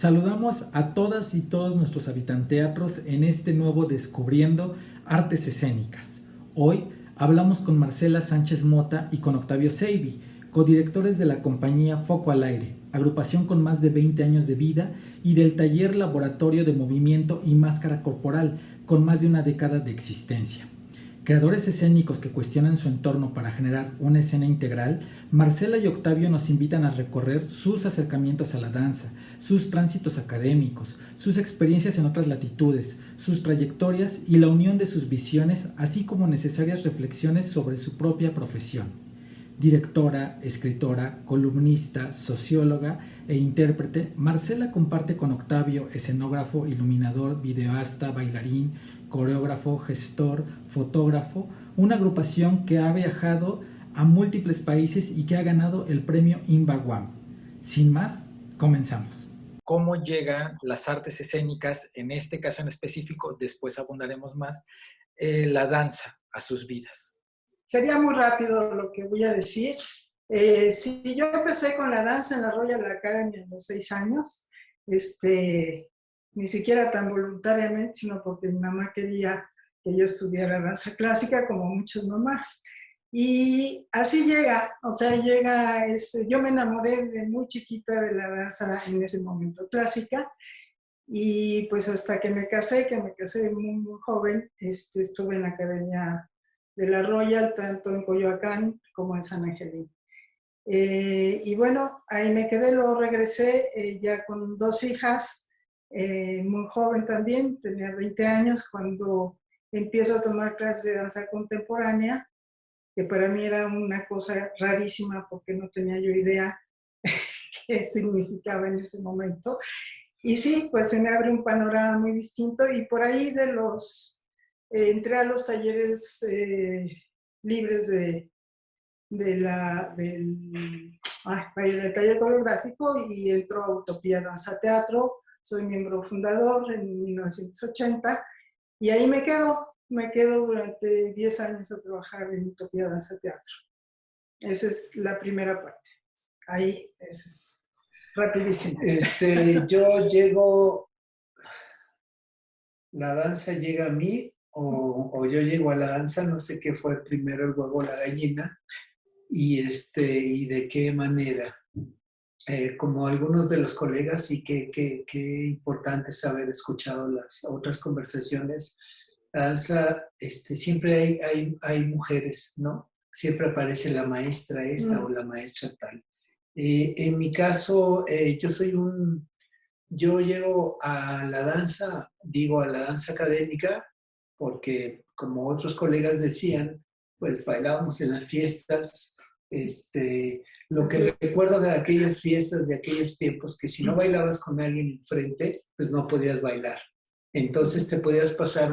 Saludamos a todas y todos nuestros habitanteatros en este nuevo Descubriendo Artes Escénicas. Hoy hablamos con Marcela Sánchez Mota y con Octavio Seibi, codirectores de la compañía Foco al Aire, agrupación con más de 20 años de vida, y del taller Laboratorio de Movimiento y Máscara Corporal, con más de una década de existencia. Creadores escénicos que cuestionan su entorno para generar una escena integral, Marcela y Octavio nos invitan a recorrer sus acercamientos a la danza, sus tránsitos académicos, sus experiencias en otras latitudes, sus trayectorias y la unión de sus visiones, así como necesarias reflexiones sobre su propia profesión. Directora, escritora, columnista, socióloga e intérprete, Marcela comparte con Octavio, escenógrafo, iluminador, videoasta, bailarín, coreógrafo, gestor, fotógrafo, una agrupación que ha viajado a múltiples países y que ha ganado el premio INBA-UAM. Sin más, comenzamos. ¿Cómo llegan las artes escénicas, en este caso en específico, después abundaremos más, la danza a sus vidas? Sería muy rápido lo que voy a decir. Si yo empecé con la danza en la Royal Academy a los 6 años, ni siquiera tan voluntariamente, sino porque mi mamá quería que yo estudiara danza clásica, como muchas mamás. Y así llega, yo me enamoré de muy chiquita de la danza en ese momento clásica, y pues hasta que me casé muy, muy joven, estuve en la Academia de la Royal, tanto en Coyoacán como en San Angelín. Y bueno, ahí me quedé, luego regresé ya con 2 hijas, muy joven también, tenía 20 años cuando empiezo a tomar clases de danza contemporánea, que para mí era una cosa rarísima porque no tenía yo idea qué significaba en ese momento. Y sí, pues se me abre un panorama muy distinto, y por ahí entré a los talleres libres del taller coreográfico, y entro a Utopía Danza Teatro. Soy miembro fundador en 1980, y ahí me quedo durante 10 años a trabajar en Utopía Danza Teatro. Esa es la primera parte. Ahí, esa es rapidísimo. La danza llega a mí o yo llego a la danza, no sé qué fue primero, el huevo o la gallina, y de qué manera. Como algunos de los colegas, sí que importante es haber escuchado las otras conversaciones. La danza, siempre hay mujeres, ¿no? Siempre aparece la maestra esta o la maestra tal. En mi caso, yo llego a la danza, digo a la danza académica, porque como otros colegas decían, pues bailábamos en las fiestas. Lo que recuerdo de aquellas fiestas, de aquellos tiempos, que si no bailabas con alguien enfrente, pues no podías bailar. Entonces te podías pasar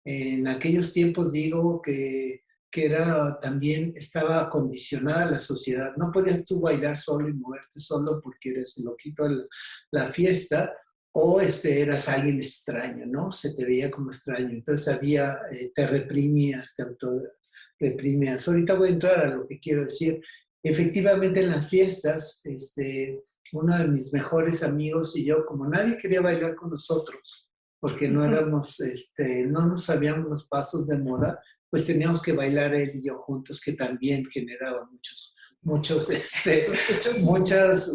en aquellos tiempos digo que también estaba condicionada la sociedad. No podías tú bailar solo y moverte solo porque eres el loquito de la fiesta, o eras alguien extraño, ¿no? Se te veía como extraño. Entonces te reprimías, te autorreprimías. Ahorita voy a entrar a lo que quiero decir. Efectivamente, en las fiestas, uno de mis mejores amigos y yo, como nadie quería bailar con nosotros, porque no nos sabíamos los pasos de moda, pues teníamos que bailar él y yo juntos, que también generaba muchas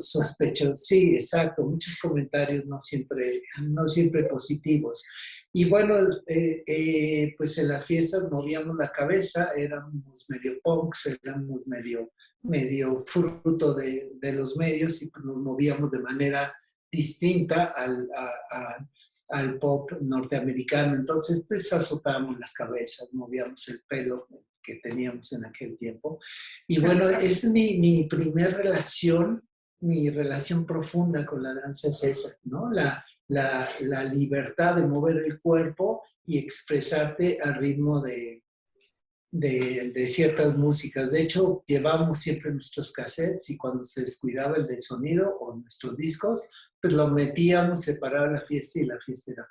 sospechos, sí, exacto, muchos comentarios no siempre positivos. Y bueno, pues en las fiestas movíamos la cabeza, éramos medio punks, éramos medio fruto de los medios, y pues nos movíamos de manera distinta al pop norteamericano. Entonces, pues azotábamos las cabezas, movíamos el pelo que teníamos en aquel tiempo. Y bueno, es mi relación profunda con la danza es esa, ¿no? La libertad de mover el cuerpo y expresarte al ritmo de ciertas músicas. De hecho, llevamos siempre nuestros cassettes, y cuando se descuidaba el del sonido o nuestros discos, pues lo metíamos, separaba la fiesta, y la fiesta era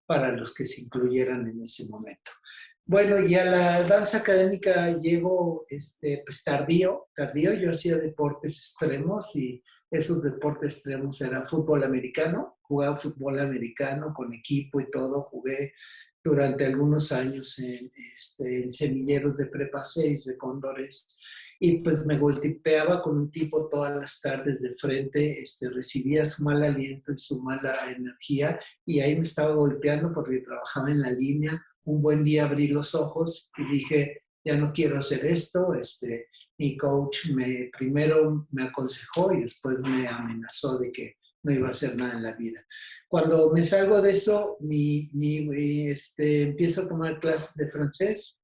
para los que se incluyeran en ese momento. Bueno, y a la danza académica llego pues tardío. Yo hacía deportes extremos y esos deportes extremos era fútbol americano. Jugaba fútbol americano con equipo y todo. Jugué durante algunos años en semilleros de Prepa 6 de Cóndores. Y pues me golpeaba con un tipo todas las tardes de frente, recibía su mal aliento y su mala energía, y ahí me estaba golpeando porque trabajaba en la línea. Un buen día abrí los ojos y dije, ya no quiero hacer esto. Mi coach primero me aconsejó y después me amenazó de que no iba a hacer nada en la vida. Cuando me salgo de eso, empiezo a tomar clases de francés.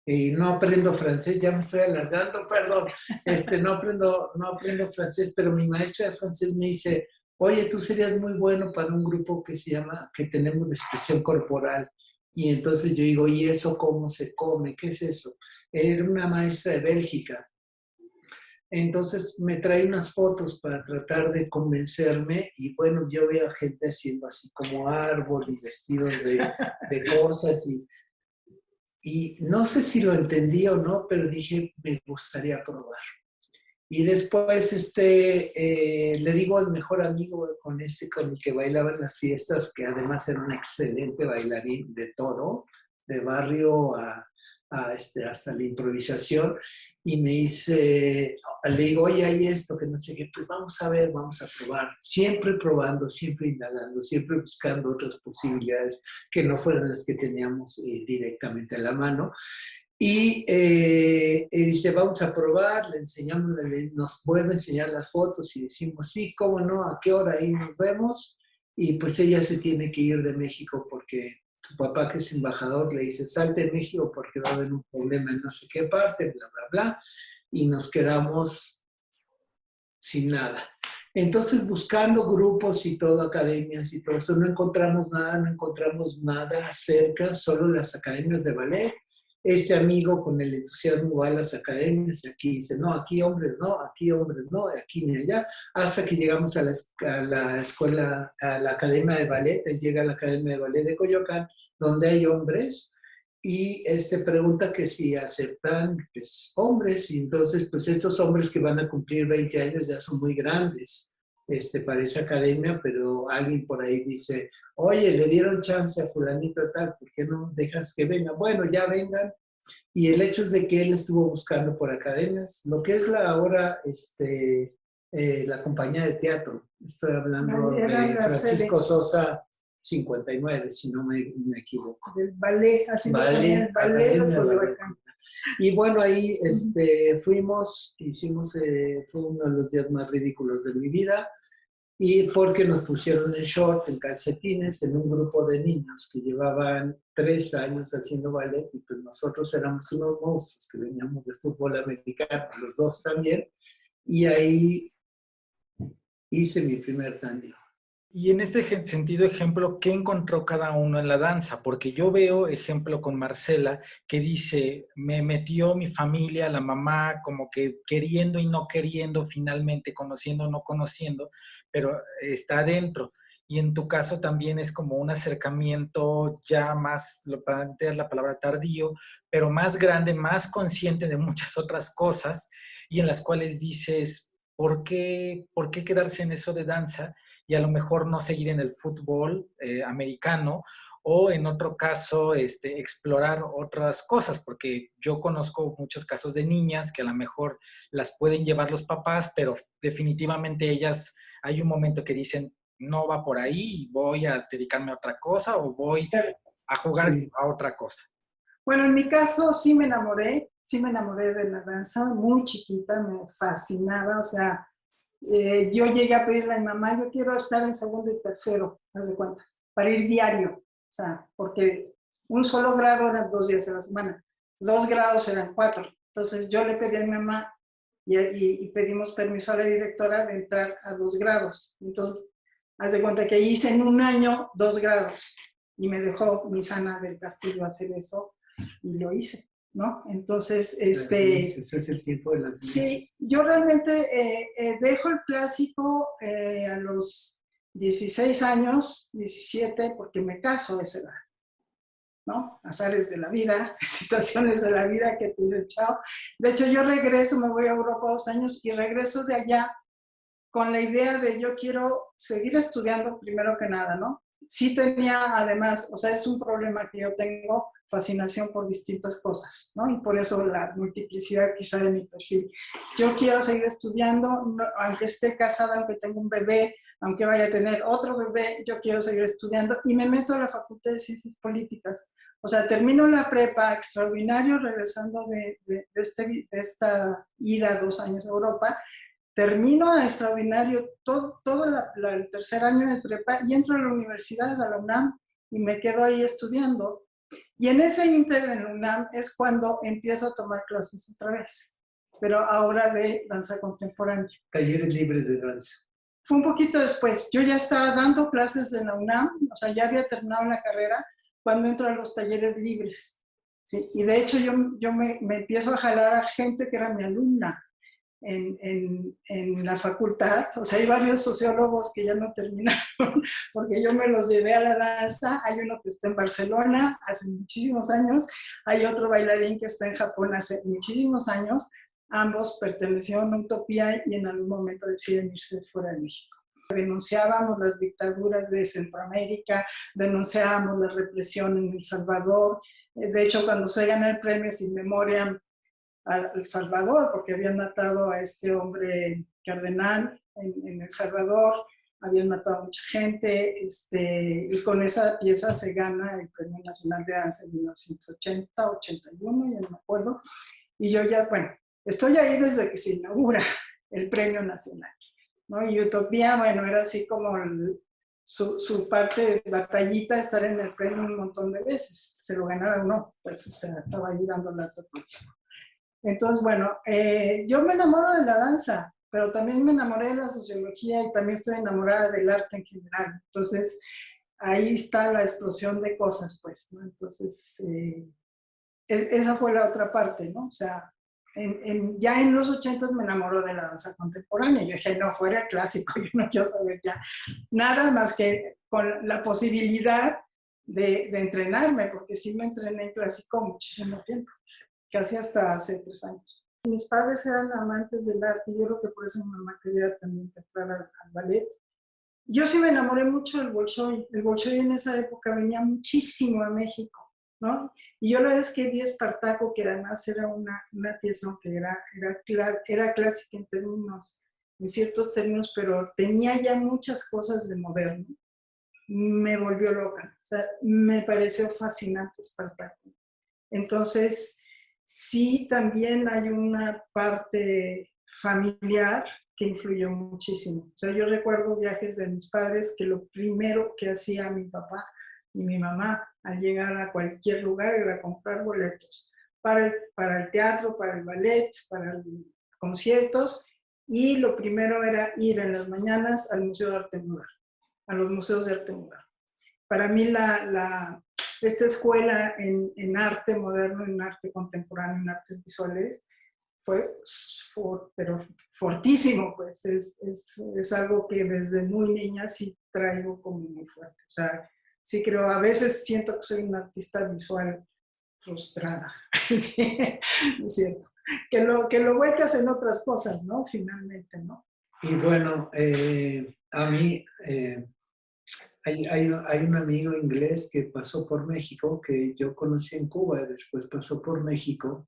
No aprendo francés, ya me estoy alargando, perdón. No aprendo francés, pero mi maestra de francés me dice, oye, tú serías muy bueno para un grupo que tenemos de expresión corporal. Y entonces yo digo, ¿y eso cómo se come? ¿Qué es eso? Era una maestra de Bélgica. Entonces me trae unas fotos para tratar de convencerme, y bueno, yo veo gente haciendo así como árbol y vestidos de cosas, y no sé si lo entendí o no, pero dije, me gustaría probar. Y después le digo al mejor amigo con el que bailaba en las fiestas, que además era un excelente bailarín de todo, de barrio hasta la improvisación, y me dice, le digo, oye, hay esto, que no sé qué, pues vamos a ver, vamos a probar. Siempre probando, siempre indagando, siempre buscando otras posibilidades que no fueran las que teníamos directamente a la mano. Y dice, vamos a probar, le enseñamos, nos vuelve a enseñar las fotos y decimos, sí, cómo no, a qué hora ahí nos vemos. Y pues ella se tiene que ir de México porque su papá, que es embajador, le dice, salte de México porque va a haber un problema en no sé qué parte, bla, bla, bla. Y nos quedamos sin nada. Entonces, buscando grupos y todo, academias y todo eso, no encontramos nada cerca, solo las academias de ballet. Este amigo con el entusiasmo va a las academias y aquí dice, no, aquí hombres no, aquí ni allá, hasta que llegamos a la escuela, a la academia de ballet. Él llega a la academia de ballet de Coyoacán, donde hay hombres, y pregunta que si aceptan pues, hombres, y entonces pues estos hombres que van a cumplir 20 años ya son muy grandes para esa academia, pero alguien por ahí dice, oye, le dieron chance a fulanito tal, ¿por qué no dejas que venga? Bueno, ya vengan. Y el hecho es de que él estuvo buscando por academias, lo que es la compañía de teatro. Estoy hablando de Francisco Sosa 59, si no me equivoco. Del ballet, así ballet, el ballet de Coyoacán. Y bueno, ahí fuimos, fue uno de los días más ridículos de mi vida, y porque nos pusieron en short, en calcetines, en un grupo de niños que llevaban 3 años haciendo ballet, y pues nosotros éramos unos monstruos que veníamos de fútbol americano, los dos también, y ahí hice mi primer tango. Y en este sentido, ejemplo, ¿qué encontró cada uno en la danza? Porque yo veo, ejemplo, con Marcela, que dice, me metió mi familia, la mamá, como que queriendo y no queriendo, finalmente conociendo o no conociendo, pero está adentro. Y en tu caso también es como un acercamiento ya más, lo planteas la palabra tardío, pero más grande, más consciente de muchas otras cosas, y en las cuales dices, por qué quedarse en eso de danza? Y a lo mejor no seguir en el fútbol americano, o en otro caso explorar otras cosas, porque yo conozco muchos casos de niñas que a lo mejor las pueden llevar los papás, pero definitivamente ellas, hay un momento que dicen, no va por ahí, voy a dedicarme a otra cosa o voy a jugar a otra cosa. Bueno, en mi caso sí me enamoré de la danza, muy chiquita, me fascinaba, o sea, yo llegué a pedirle a mi mamá, yo quiero estar en segundo y tercero, haz de cuenta, para ir diario, o sea, porque un solo grado eran 2 días a la semana, 2 grados eran 4. Entonces yo le pedí a mi mamá y pedimos permiso a la directora de entrar a 2 grados. Entonces, haz de cuenta que hice en un año 2 grados y me dejó mi Ana del Castillo hacer eso y lo hice. ¿No? Entonces, ese es el tiempo de las meses. Sí, yo realmente dejo el clásico a los 16 años, 17, porque me caso a esa edad, ¿no? Azares de la vida, situaciones de la vida que te dicen chao. De hecho, yo regreso, me voy a Europa 2 años y regreso de allá con la idea de yo quiero seguir estudiando primero que nada, ¿no? Sí tenía además, o sea, es un problema que yo tengo, fascinación por distintas cosas, ¿no? Y por eso la multiplicidad quizá de mi perfil. Yo quiero seguir estudiando, no, aunque esté casada, aunque tenga un bebé, aunque vaya a tener otro bebé, yo quiero seguir estudiando y me meto a la Facultad de Ciencias Políticas. O sea, termino la prepa, extraordinario, regresando de esta ida 2 años a Europa, termino a extraordinario todo el tercer año de prepa y entro a la universidad, a la UNAM, y me quedo ahí estudiando. Y en ese inter en la UNAM es cuando empiezo a tomar clases otra vez, pero ahora de danza contemporánea. Talleres libres de danza. Fue un poquito después. Yo ya estaba dando clases en la UNAM, o sea, ya había terminado la carrera cuando entro a los talleres libres. ¿Sí? Y de hecho yo me empiezo a jalar a gente que era mi alumna en la facultad. O sea, hay varios sociólogos que ya no terminaron porque yo me los llevé a la danza. Hay uno que está en Barcelona hace muchísimos años, hay otro bailarín que está en Japón hace muchísimos años. Ambos pertenecieron a Utopía y en algún momento deciden irse fuera de México. Denunciábamos las dictaduras de Centroamérica, denunciábamos la represión en El Salvador. De hecho, cuando se gana el premio Sin Memoria a El Salvador, porque habían matado a este hombre cardenal en El Salvador, habían matado a mucha gente, y con esa pieza se gana el Premio Nacional de Danza en 1980, 81, ya no me acuerdo. Y yo ya, bueno, estoy ahí desde que se inaugura el Premio Nacional, ¿no? Y Utopía, bueno, era así como su parte de batallita, estar en el premio un montón de veces. Se lo ganara o no, pues, o sea, estaba ahí dando la tatuaje. Entonces, bueno, yo me enamoro de la danza, pero también me enamoré de la sociología y también estoy enamorada del arte en general. Entonces, ahí está la explosión de cosas, pues, ¿no? Entonces, esa fue la otra parte, ¿no? O sea, ya en los 80 me enamoró de la danza contemporánea. Yo dije, no, fuera clásico, yo no quiero saber ya nada más que con la posibilidad de entrenarme, porque sí me entrené en clásico muchísimo tiempo, casi hasta hace 3 años. Mis padres eran amantes del arte y yo creo que por eso mi mamá quería también entrar al ballet. Yo sí me enamoré mucho del Bolshoi. El Bolshoi en esa época venía muchísimo a México, ¿no? Y yo la vez que vi Espartaco, que además era una pieza, aunque era clásica en ciertos términos, pero tenía ya muchas cosas de moderno, me volvió loca. O sea, me pareció fascinante Espartaco. Entonces, sí, también hay una parte familiar que influyó muchísimo. O sea, yo recuerdo viajes de mis padres que lo primero que hacía mi papá y mi mamá al llegar a cualquier lugar era comprar boletos para el teatro, para el ballet, para los conciertos, y lo primero era ir en las mañanas al Museo de Arte Moderno, a los museos de arte moderno. Para mí esta escuela en arte moderno, en arte contemporáneo, en artes visuales, pero fortísimo, pues es algo que desde muy niña sí traigo como muy fuerte. O sea, sí creo, a veces siento que soy una artista visual frustrada, sí, es cierto. Que lo vuelcas en otras cosas, ¿no? Finalmente, ¿no? Y bueno, a mí hay un amigo inglés que pasó por México, que yo conocí en Cuba, después pasó por México,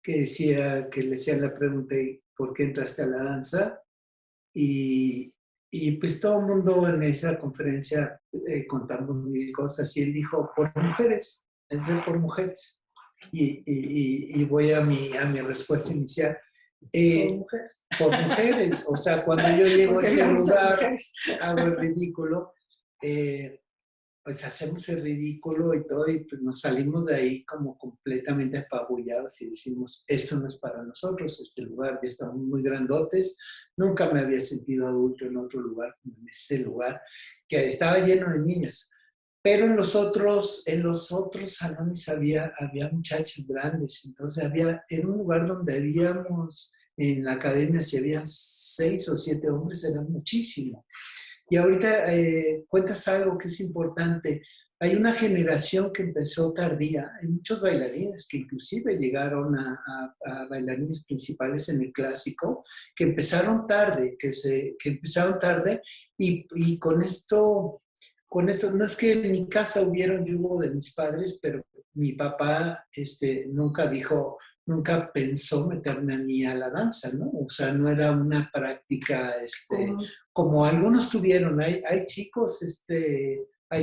que decía, que le hacían la pregunta, ¿por qué entraste a la danza? Y pues todo el mundo en esa conferencia contando mil cosas, y él dijo, por mujeres, entré por mujeres. Y voy a mi respuesta inicial. Por mujeres. Por mujeres, o sea, cuando yo llego a ese lugar, hago el ridículo, pues hacemos el ridículo y todo, y pues nos salimos de ahí como completamente apabullados y decimos, esto no es para nosotros, este lugar ya estamos muy grandotes, nunca me había sentido adulto en otro lugar, en ese lugar, que estaba lleno de niñas. Pero en los otros salones había muchachos grandes, entonces era un lugar donde habíamos, en la academia, si habían 6 o 7 hombres, era muchísimo. Y ahorita cuentas algo que es importante. hay una generación que empezó tardía. Hay muchos bailarines que inclusive llegaron a bailarines principales en el clásico, que empezaron tarde, que empezaron tarde y con eso, no es que en mi casa hubiera un yugo de mis padres, pero mi papá nunca pensó meterme a mí a la danza, ¿no? O sea, no era una práctica, Como, como algunos tuvieron. Hay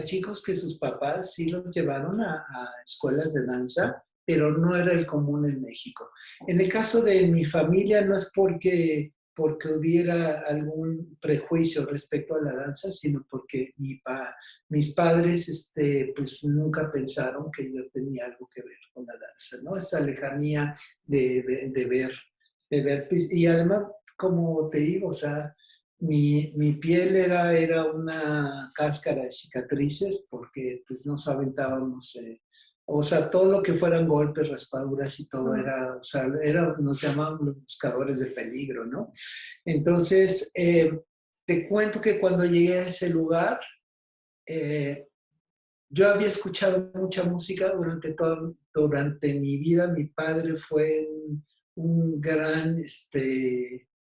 chicos que sus papás sí los llevaron a escuelas de danza, pero no era el común en México. En el caso de mi familia, no es porque hubiera algún prejuicio respecto a la danza, sino porque mis padres pues nunca pensaron que yo tenía algo que ver con la danza, ¿no? Esa lejanía de ver, pues, y además, como te digo, o sea, mi piel era una cáscara de cicatrices porque pues nos aventábamos, o sea, todo lo que fueran golpes, raspaduras y todo o sea, nos llamábamos los buscadores de peligro, ¿no? Entonces, te cuento que cuando llegué a ese lugar, eh, yo había escuchado mucha música durante mi vida. Mi padre fue un gran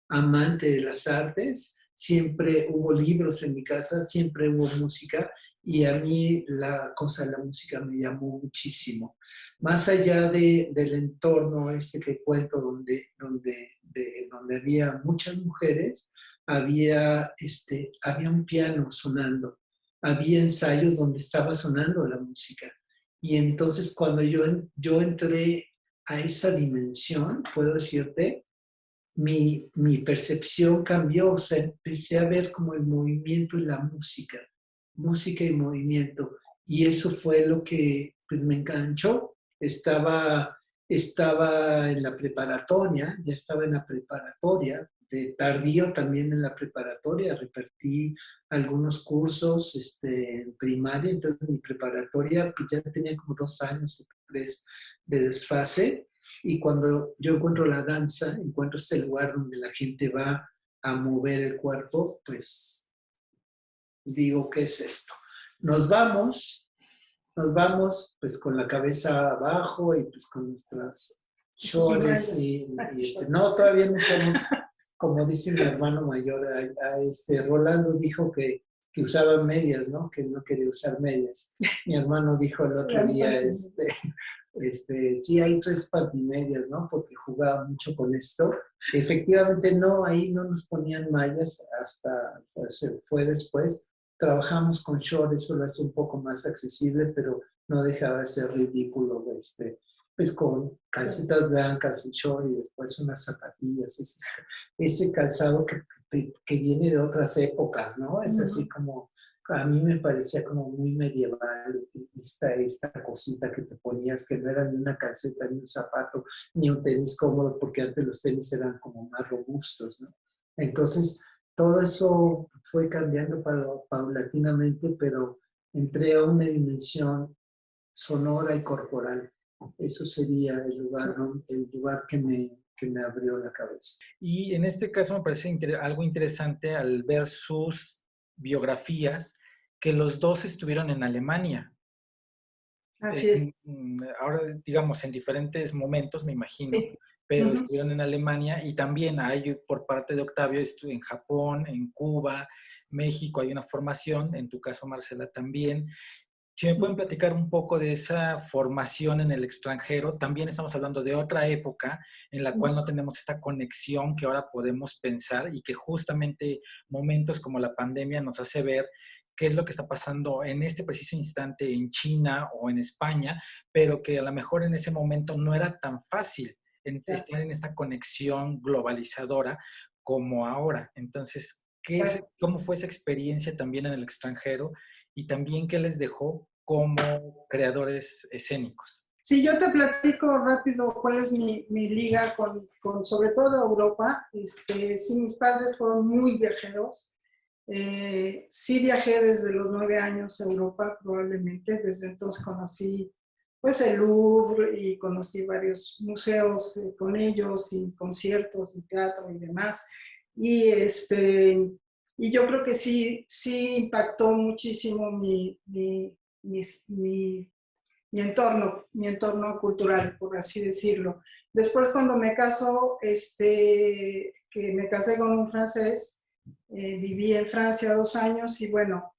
amante de las artes. Siempre hubo libros en mi casa, siempre hubo música y a mí la cosa de la música me llamó muchísimo. Más allá del entorno que cuento donde había muchas mujeres, había un piano sonando, había ensayos donde estaba sonando la música. Y entonces cuando yo entré a esa dimensión, puedo decirte, mi percepción cambió, o sea, empecé a ver como el movimiento y la música y movimiento. Y eso fue lo que pues me enganchó. Estaba en la preparatoria, ya estaba en la preparatoria, de tardío también en la preparatoria, repartí algunos cursos en primaria, entonces mi preparatoria pues ya tenía como 2 años o 3 de desfase, y cuando yo encuentro la danza, encuentro este lugar donde la gente va a mover el cuerpo, pues digo, ¿qué es esto? Nos vamos, nos vamos pues con la cabeza abajo y pues con nuestras shorts no, todavía no somos, como dice mi hermano mayor, Rolando dijo que usaba medias, ¿no? Que no quería usar medias. Mi hermano dijo el otro día, sí, hay 3 pantimedias, ¿no? Porque jugaba mucho con esto. Efectivamente, no, ahí no nos ponían mallas hasta, fue después. Trabajamos con short, eso lo hace un poco más accesible, pero no dejaba de ser ridículo, pues con calcetas blancas y short y después unas zapatillas, ese calzado que viene de otras épocas, ¿no? Es así como, a mí me parecía como muy medieval esta cosita que te ponías, que no era ni una calceta, ni un zapato, ni un tenis cómodo, porque antes los tenis eran como más robustos, ¿no? Entonces, todo eso fue cambiando paulatinamente, pero entré a una dimensión sonora y corporal. Eso sería el lugar que me abrió la cabeza. Y en este caso me parece algo interesante al ver sus biografías, que los dos estuvieron en Alemania. así es. Ahora, digamos, en diferentes momentos, me imagino, Sí. pero Ujú. estuvieron en Alemania y también hay por parte de Octavio, estuvo en Japón, en Cuba, México, hay una formación, en tu caso, Marcela, también. Si me pueden platicar un poco de esa formación en el extranjero, también estamos hablando de otra época en la cual no tenemos esta conexión que ahora podemos pensar y que justamente momentos como la pandemia nos hace ver qué es lo que está pasando en este preciso instante en China o en España, pero que a lo mejor en ese momento no era tan fácil estar en esta conexión globalizadora como ahora. Entonces, ¿cómo fue esa experiencia también en el extranjero? Y también qué les dejó como creadores escénicos. Sí, yo te platico rápido cuál es mi liga con sobre todo Europa. Sí, mis padres fueron muy viajeros. Sí viajé desde los 9 años a Europa, probablemente. Desde entonces conocí pues el Louvre y conocí varios museos con ellos y conciertos y teatro y demás. Y, y yo creo que sí impactó muchísimo mi mi entorno cultural, por así decirlo. Después, cuando me caso, que me casé con un francés, viví en Francia 2 años y bueno,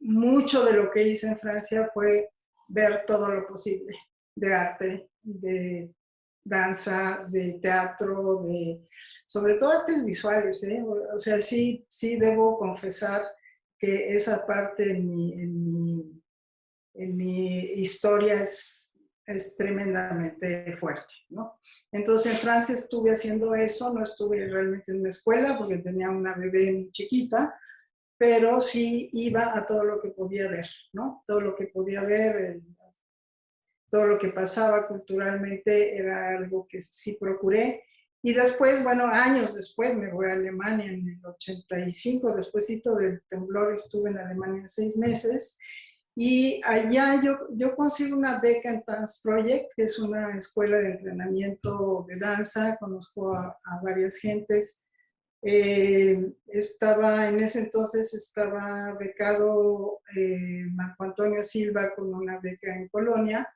mucho de lo que hice en Francia fue ver todo lo posible de arte, de danza, de teatro, sobre todo artes visuales, ¿eh? O sea, sí debo confesar que esa parte en mi historia es tremendamente fuerte, ¿no? Entonces en Francia estuve haciendo eso, no estuve realmente en una escuela porque tenía una bebé muy chiquita, pero sí iba a todo lo que podía ver, ¿no? Todo lo que podía ver, todo lo que pasaba culturalmente era algo que sí procuré. Y después, bueno, años después me voy a Alemania en el 85, despuésito del temblor estuve en Alemania 6 meses y allá yo consigo una beca en Dance Project, que es una escuela de entrenamiento de danza, conozco a varias gentes. En ese entonces estaba becado Marco Antonio Silva con una beca en Colonia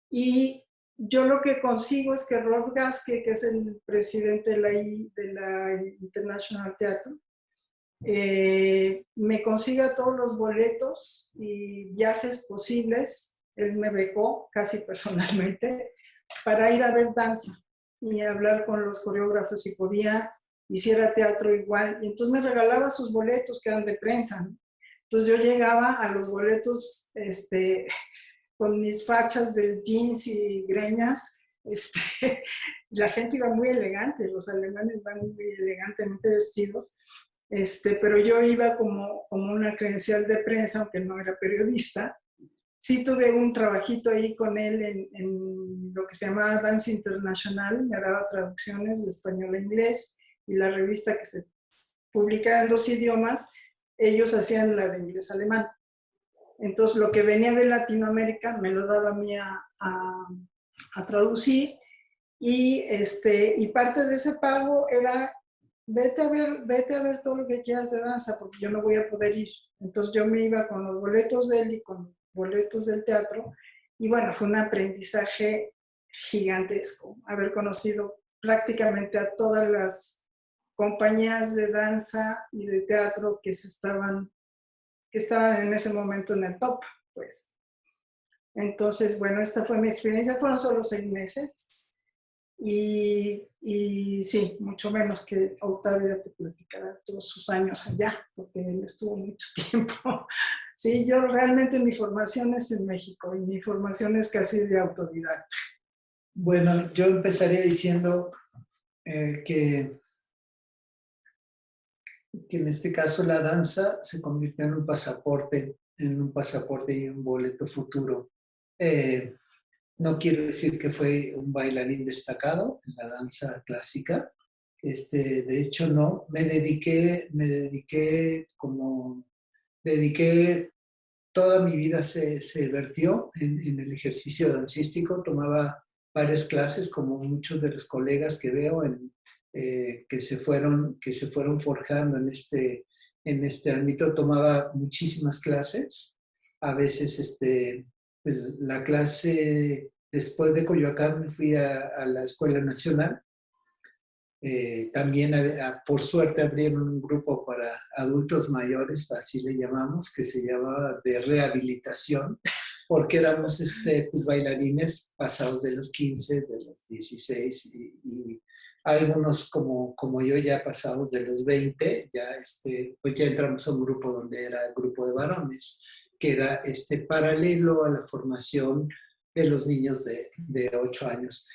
y yo lo que consigo es que Rob Gaske, que es el presidente de la International Theatre, me consiga todos los boletos y viajes posibles. Él me becó casi personalmente para ir a ver danza y hablar con los coreógrafos si podía, hiciera teatro igual. Y entonces me regalaba sus boletos que eran de prensa, ¿no? Entonces yo llegaba a los boletos con mis fachas de jeans y greñas. La gente iba muy elegante, los alemanes van muy elegantemente vestidos. Pero yo iba como una credencial de prensa, aunque no era periodista. Sí tuve un trabajito ahí con él en lo que se llamaba Dance International, me daba traducciones de español a inglés y la revista que se publicaba en 2 idiomas, ellos hacían la de inglés-alemán. Entonces lo que venía de Latinoamérica me lo daba a mí a traducir y parte de ese pago era vete a ver todo lo que quieras de danza porque yo no voy a poder ir. Entonces yo me iba con los boletos de él y con los boletos del teatro y bueno, fue un aprendizaje gigantesco haber conocido prácticamente a todas las compañías de danza y de teatro que estaban en ese momento en el top, pues. Entonces, bueno, esta fue mi experiencia, fueron solo 6 meses. Y sí, mucho menos que Octavio te platicará todos sus años allá, porque él estuvo mucho tiempo. Sí, yo realmente mi formación es en México y mi formación es casi de autodidacta. Bueno, yo empezaré diciendo que en este caso la danza se convirtió en un pasaporte y un boleto futuro. No quiero decir que fue un bailarín destacado en la danza clásica. De hecho, no. Dediqué toda mi vida se vertió en el ejercicio dancístico. Tomaba varias clases, como muchos de los colegas que veo que se fueron forjando en este ámbito. Tomaba muchísimas clases. A veces, pues, la clase, después de Coyoacán, me fui a la Escuela Nacional. También, por suerte, abrieron un grupo para adultos mayores, así le llamamos, que se llamaba de rehabilitación, porque éramos pues, bailarines pasados de los 15, de los 16 y algunos como yo ya pasados de los 20, pues ya entramos a un grupo donde era el grupo de varones, que era paralelo a la formación de los niños de 8 años.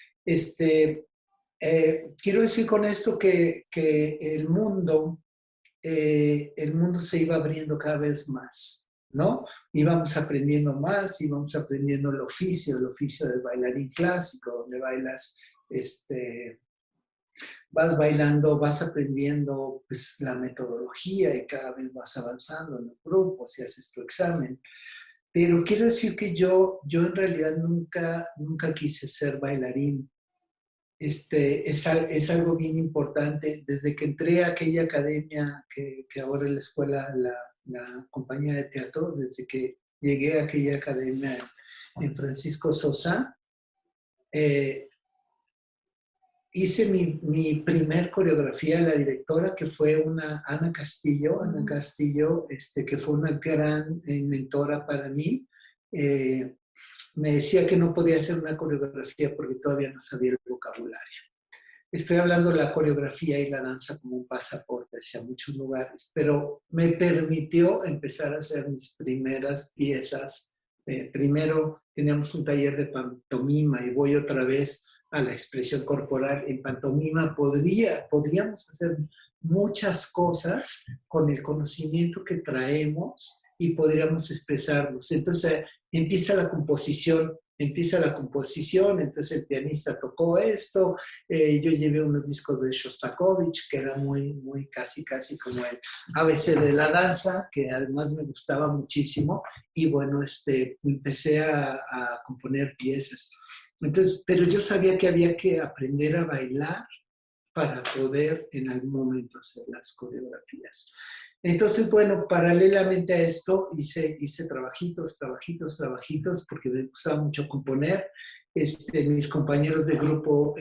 Quiero decir con esto que el mundo se iba abriendo cada vez más, ¿no? Íbamos aprendiendo más, íbamos aprendiendo el oficio del bailarín clásico, donde bailas, vas bailando, vas aprendiendo pues, la metodología y cada vez vas avanzando en los grupos y haces tu examen. Pero quiero decir que yo en realidad nunca quise ser bailarín. Es algo bien importante. Desde que entré a aquella academia que ahora es la escuela, la compañía de teatro, desde que llegué a aquella academia en Francisco Sosa, hice mi primer coreografía, la directora, que fue una Ana Castillo, que fue una gran mentora para mí. Me decía que no podía hacer una coreografía porque todavía no sabía el vocabulario. Estoy hablando de la coreografía y la danza como un pasaporte hacia muchos lugares, pero me permitió empezar a hacer mis primeras piezas. Primero teníamos un taller de pantomima y voy otra vez a la expresión corporal. En pantomima podríamos hacer muchas cosas con el conocimiento que traemos y podríamos expresarnos. Entonces empieza la composición, entonces el pianista tocó esto, yo llevé unos discos de Shostakovich, que era muy casi como el ABC de la danza, que además me gustaba muchísimo, y bueno, empecé a componer piezas. Entonces, pero yo sabía que había que aprender a bailar para poder en algún momento hacer las coreografías. Entonces, bueno, paralelamente a esto hice trabajitos, porque me gustaba mucho componer. Mis compañeros de grupo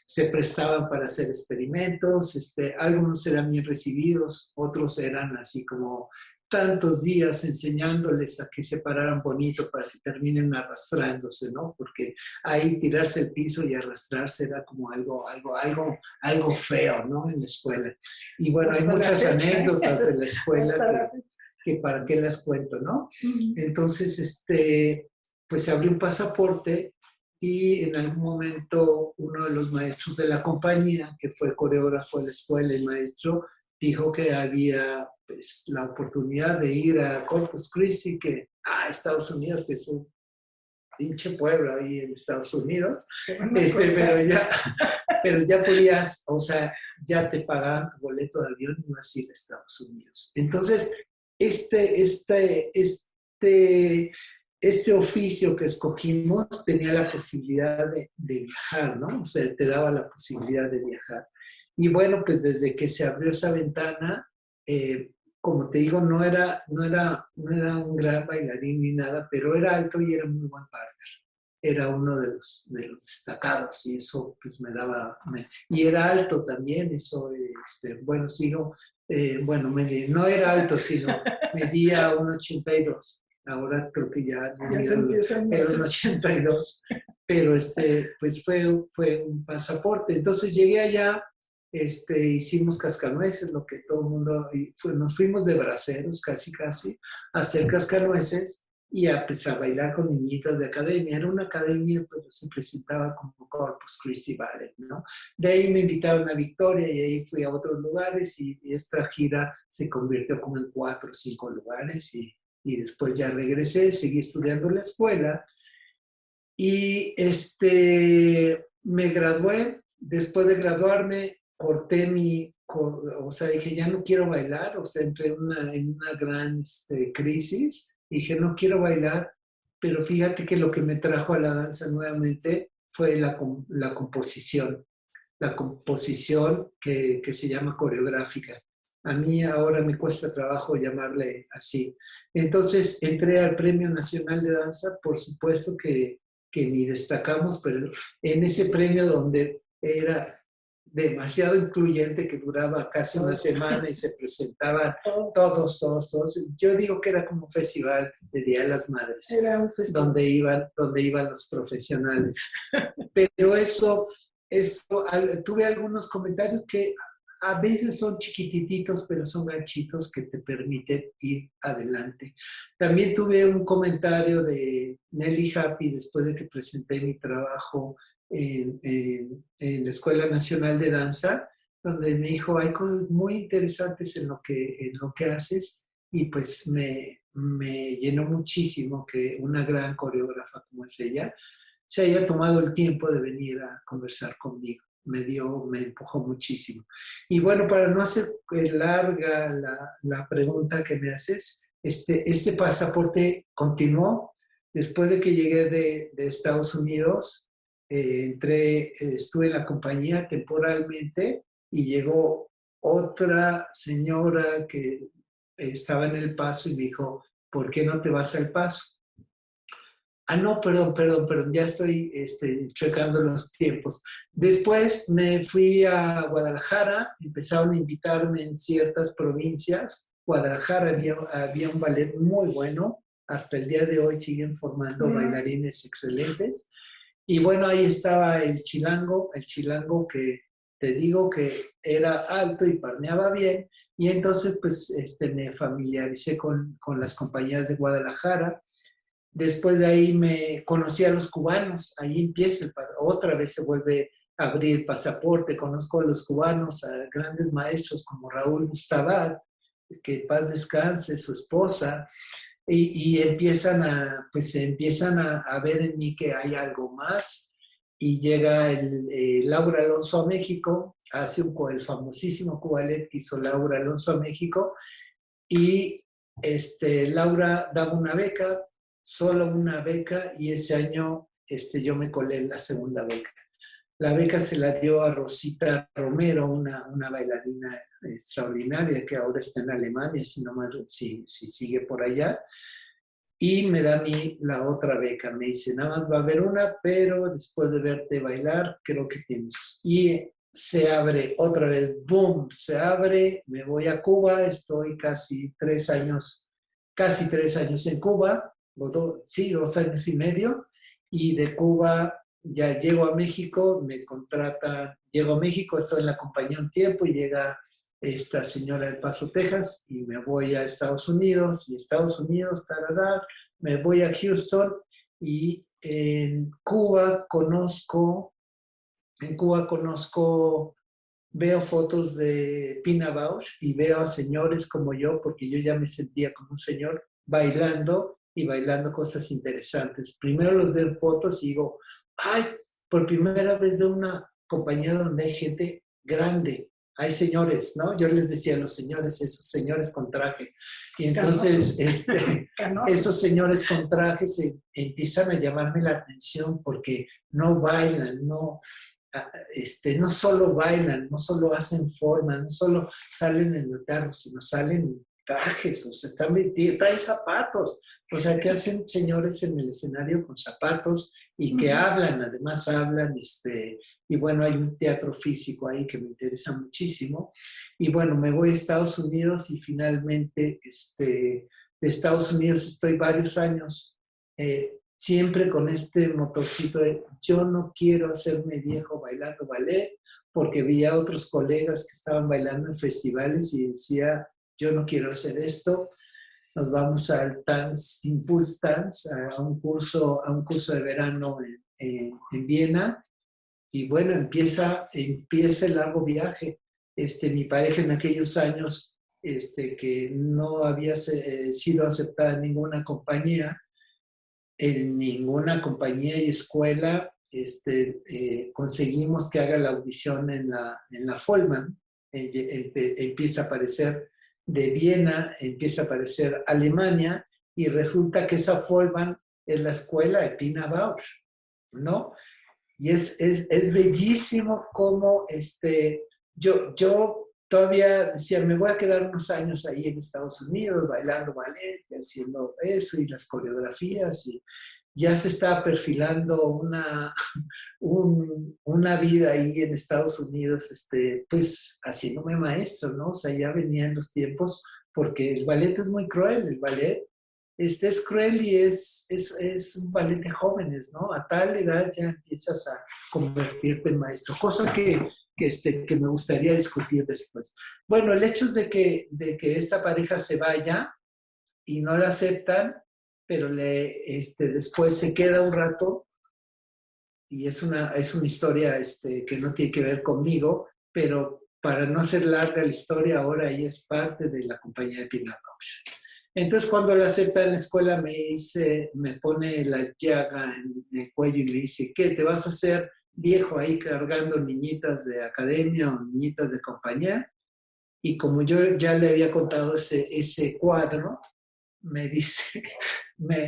se prestaban para hacer experimentos. Algunos eran bien recibidos, otros eran así como tantos días enseñándoles a que se pararan bonito para que terminen arrastrándose, ¿no? Porque ahí tirarse al piso y arrastrarse era como algo feo, ¿no? En la escuela. Y bueno, hay muchas anécdotas de la escuela que para qué las cuento, ¿no? Entonces, pues se abrió un pasaporte y en algún momento uno de los maestros de la compañía, que fue coreógrafo de la escuela y maestro, dijo que había pues, la oportunidad de ir a Corpus Christi, Estados Unidos, que es un pinche pueblo ahí en Estados Unidos, pero ya podías, o sea, ya te pagaban tu boleto de avión y ibas a ir a Estados Unidos. Entonces, este oficio que escogimos tenía la posibilidad de viajar, ¿no? O sea, te daba la posibilidad de viajar. Y bueno, pues desde que se abrió esa ventana, como te digo, no era un gran bailarín ni nada, pero era alto y era muy buen partner. Era uno de los destacados y eso pues me daba... y era alto también, eso, bueno, no era alto, sino medía 1,82. Ahora creo que ya se empiezan era 1,82, pero pues fue un pasaporte. Entonces llegué allá, hicimos cascanueces, lo que todo el mundo, nos fuimos de braceros casi, a hacer cascanueces y a bailar con niñitas de academia. Era una academia, pero se presentaba como Corpus Christi Ballet, ¿no? De ahí me invitaron a Victoria y ahí fui a otros lugares y esta gira se convirtió como en 4 o 5 lugares y después ya regresé, seguí estudiando en la escuela y me gradué. Después de graduarme, o sea, dije, ya no quiero bailar, o sea, entré en una gran crisis, dije, no quiero bailar, pero fíjate que lo que me trajo a la danza nuevamente fue la composición que se llama coreográfica. A mí ahora me cuesta trabajo llamarle así. Entonces entré al Premio Nacional de Danza, por supuesto que ni destacamos, pero en ese premio donde era demasiado incluyente, que duraba casi una semana y se presentaban todos. Yo digo que era como un festival de Día de las Madres, era un festival donde iban los profesionales. Pero eso, tuve algunos comentarios que a veces son chiquititos, pero son ganchitos que te permiten ir adelante. También tuve un comentario de Nelly Happy después de que presenté mi trabajo en la Escuela Nacional de Danza, donde me dijo, hay cosas muy interesantes en lo que haces, y pues me llenó muchísimo que una gran coreógrafa como es ella se haya tomado el tiempo de venir a conversar conmigo. Me empujó muchísimo. Y bueno, para no hacer larga la pregunta que me haces, este pasaporte continuó. Después de que llegué de Estados Unidos, estuve en la compañía temporalmente y llegó otra señora que estaba en El Paso y me dijo, ¿por qué no te vas al Paso? Ah, no, perdón, ya estoy checando los tiempos. Después me fui a Guadalajara, empezaron a invitarme en ciertas provincias. Guadalajara había un ballet muy bueno, hasta el día de hoy siguen formando bailarines excelentes. Y bueno, ahí estaba el chilango que te digo que era alto y parneaba bien. Y entonces pues me familiaricé con las compañías de Guadalajara. Después de ahí me conocí a los cubanos, ahí empieza, otra vez se vuelve a abrir el pasaporte, conozco a los cubanos, a grandes maestros como Raúl Gustavat, que paz descanse, su esposa, y empiezan a ver en mí que hay algo más, y llega Laura Alonso a México, hace el famosísimo Cubalet que hizo Laura Alonso a México, y Laura daba una beca, solo una beca, y ese año yo me colé en la segunda beca. La beca se la dio a Rosita Romero, una bailarina extraordinaria que ahora está en Alemania, si sigue por allá, y me da a mí la otra beca. Me dice, nada más va a haber una, pero después de verte bailar, creo que tienes. Y se abre otra vez, boom, se abre, me voy a Cuba, estoy casi 3 años en Cuba, 2 años y medio, y de Cuba ya llego a México, me contratan, llego a México, estoy en la compañía un tiempo y llega esta señora de Paso, Texas, y me voy a Estados Unidos, tarará, me voy a Houston, y en Cuba conozco, veo fotos de Pina Bausch y veo a señores como yo, porque yo ya me sentía como un señor, bailando y bailando cosas interesantes. Primero los veo en fotos y digo, ay, por primera vez veo una compañía donde hay gente grande, hay señores, ¿no? Yo les decía a los señores, esos señores con traje. Y entonces, esos señores con traje empiezan a llamarme la atención porque no bailan, no solo bailan, no solo hacen forma, no solo salen en el carro, sino salen en trajes, o sea, traen zapatos. O sea, ¿qué hacen señores en el escenario con zapatos y que hablan? Además hablan, y bueno, hay un teatro físico ahí que me interesa muchísimo. Y bueno, me voy a Estados Unidos y finalmente de Estados Unidos estoy varios años, siempre con este motorcito de yo no quiero hacerme viejo bailando ballet, porque vi a otros colegas que estaban bailando en festivales y decía, yo no quiero hacer esto. Nos vamos al Impulse Dance, a un curso de verano en Viena, y bueno, empieza el largo viaje. Mi pareja en aquellos años, que no había sido aceptada en ninguna compañía y escuela, conseguimos que haga la audición en la Folman. Empieza a aparecer de Viena, empieza a aparecer Alemania, y resulta que esa Folman es la escuela de Pina Bausch, ¿no? Y es bellísimo cómo yo todavía decía, me voy a quedar unos años ahí en Estados Unidos bailando ballet, y haciendo eso y las coreografías, y ya se estaba perfilando una vida ahí en Estados Unidos, pues haciéndome maestro, ¿no? O sea, ya venían los tiempos, porque el ballet es muy cruel, el ballet es cruel y es un ballet de jóvenes, ¿no? A tal edad ya empiezas a convertirte en maestro, cosa que me gustaría discutir después. Bueno, el hecho es de que esta pareja se vaya y no la aceptan, pero después se queda un rato, y es una historia que no tiene que ver conmigo, pero para no hacer larga la historia, ahora ella es parte de la compañía de Pina Bausch. Entonces, cuando la acepta en la escuela, me pone la llaga en el cuello y me dice, ¿qué? ¿Te vas a hacer viejo ahí cargando niñitas de academia o niñitas de compañía? Y como yo ya le había contado ese cuadro, me dice,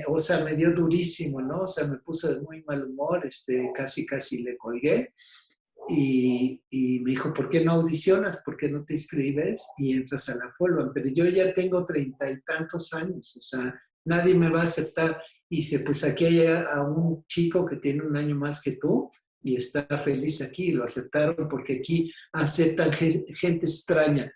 o sea, me dio durísimo, ¿no? O sea, me puso de muy mal humor, casi le colgué. y me dijo, ¿por qué no audicionas? ¿Por qué no te inscribes y entras a la Folvan? Pero yo ya tengo 30 y tantos años, o sea, nadie me va a aceptar. Y dice, pues aquí hay a un chico que tiene un año más que tú y está feliz aquí. Lo aceptaron porque aquí aceptan gente extraña.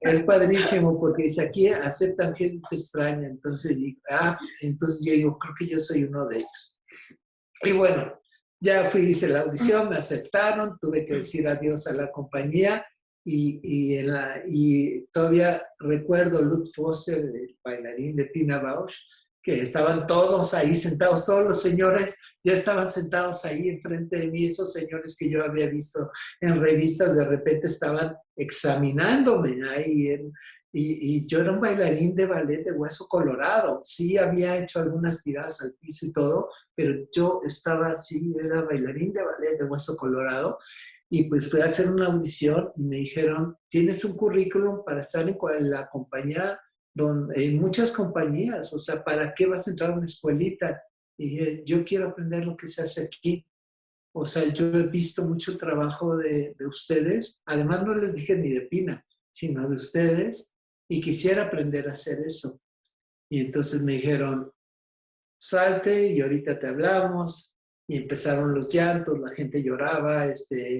Es padrísimo porque dice, aquí aceptan gente extraña. Entonces yo digo, creo que yo soy uno de ellos. Y bueno, ya fui, hice la audición, me aceptaron, tuve que decir adiós a la compañía y todavía recuerdo Lutz Foster, el bailarín de Pina Bausch, que estaban todos ahí sentados, todos los señores ya estaban sentados ahí enfrente de mí, esos señores que yo había visto en revistas, de repente estaban examinándome ahí y yo era un bailarín de ballet de Hueso Colorado. Sí había hecho algunas tiradas al piso y todo, pero yo estaba así, era bailarín de ballet de Hueso Colorado. Y pues fui a hacer una audición y me dijeron, ¿tienes un currículum para estar en la compañía, en muchas compañías? O sea, ¿para qué vas a entrar a una escuelita? Y dije, yo quiero aprender lo que se hace aquí. O sea, yo he visto mucho trabajo de ustedes. Además, no les dije ni de Pina, sino de ustedes. Y quisiera aprender a hacer eso. Y entonces me dijeron, salte y ahorita te hablamos. Y empezaron los llantos, la gente lloraba,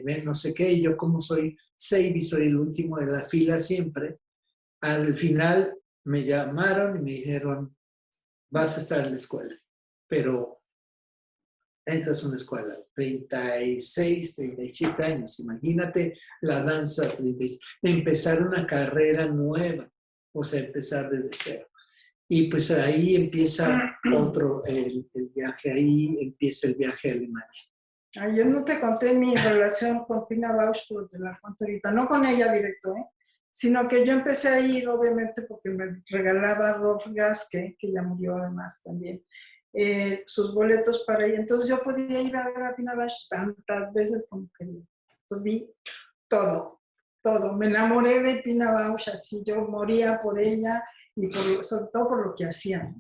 ven no sé qué. Y yo como soy Seibi, soy el último de la fila siempre. Al final me llamaron y me dijeron, vas a estar en la escuela, pero entras a una escuela, 36, 37 años, imagínate la danza, empezar una carrera nueva, o sea, empezar desde cero. Y pues ahí empieza el viaje, ahí empieza el viaje a Alemania. Ay, yo no te conté mi relación con Pina Bausch, pero te la cuento ahorita, no con ella directo, sino que yo empecé a ir, obviamente, porque me regalaba Rolf Gaske, que ya murió además también, sus boletos para ir. Entonces yo podía ir a ver a Pina Bausch tantas veces como quería. Entonces vi todo, todo. Me enamoré de Pina Bausch, así yo moría por ella y sobre todo por lo que hacía.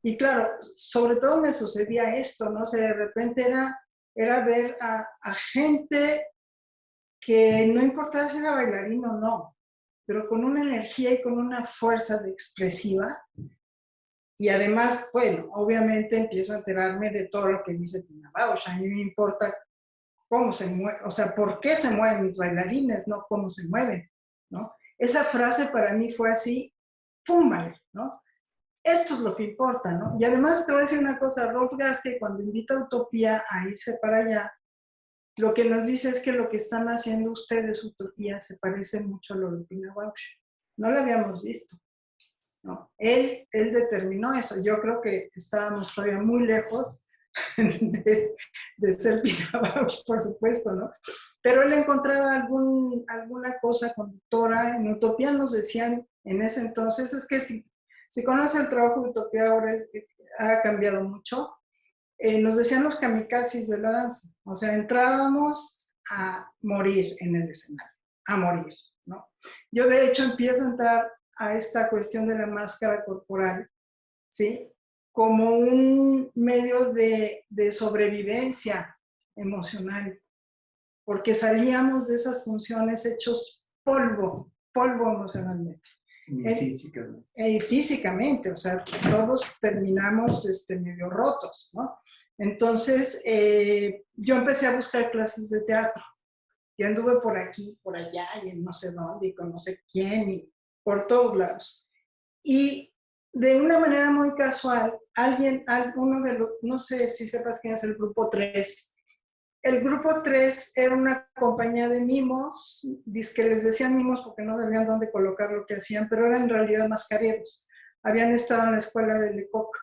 Y claro, sobre todo me sucedía esto, ¿no? O sea, de repente era ver a gente que no importaba si era bailarín o no, pero con una energía y con una fuerza de expresiva. Y además, bueno, obviamente empiezo a enterarme de todo lo que dice Pina Bausch. A mí me importa cómo se mueve, o sea, por qué se mueven mis bailarines, no cómo se mueven, ¿no? Esa frase para mí fue así, ¡pum! ¿No? Esto es lo que importa, ¿no? Y además te voy a decir una cosa, Rolf Gaske, cuando invita a Utopía a irse para allá, lo que nos dice es que lo que están haciendo ustedes, Utopía, se parece mucho a lo de Pina Bausch. No lo habíamos visto, ¿no? Él determinó eso. Yo creo que estábamos todavía muy lejos de ser Pina Bausch, por supuesto, ¿no? Pero él encontraba alguna cosa conductora. En Utopía nos decían en ese entonces, es que si conoce el trabajo de Utopía ahora ha cambiado mucho. Nos decían los kamikazes de la danza. O sea, entrábamos a morir en el escenario, a morir, ¿no? Yo de hecho empiezo a entrar a esta cuestión de la máscara corporal, ¿sí? Como un medio de sobrevivencia emocional, porque salíamos de esas funciones hechos polvo emocionalmente. Físicamente, o sea, todos terminamos medio rotos, ¿no? Entonces, yo empecé a buscar clases de teatro y anduve por aquí, por allá y en no sé dónde y con no sé quién y por todos lados. Y de una manera muy casual, alguno de los, no sé si sepas quién es el Grupo 3. El Grupo 3 era una compañía de mimos, que les decían mimos porque no sabían dónde colocar lo que hacían, pero eran en realidad mascareros. Habían estado en la escuela de Lecoq.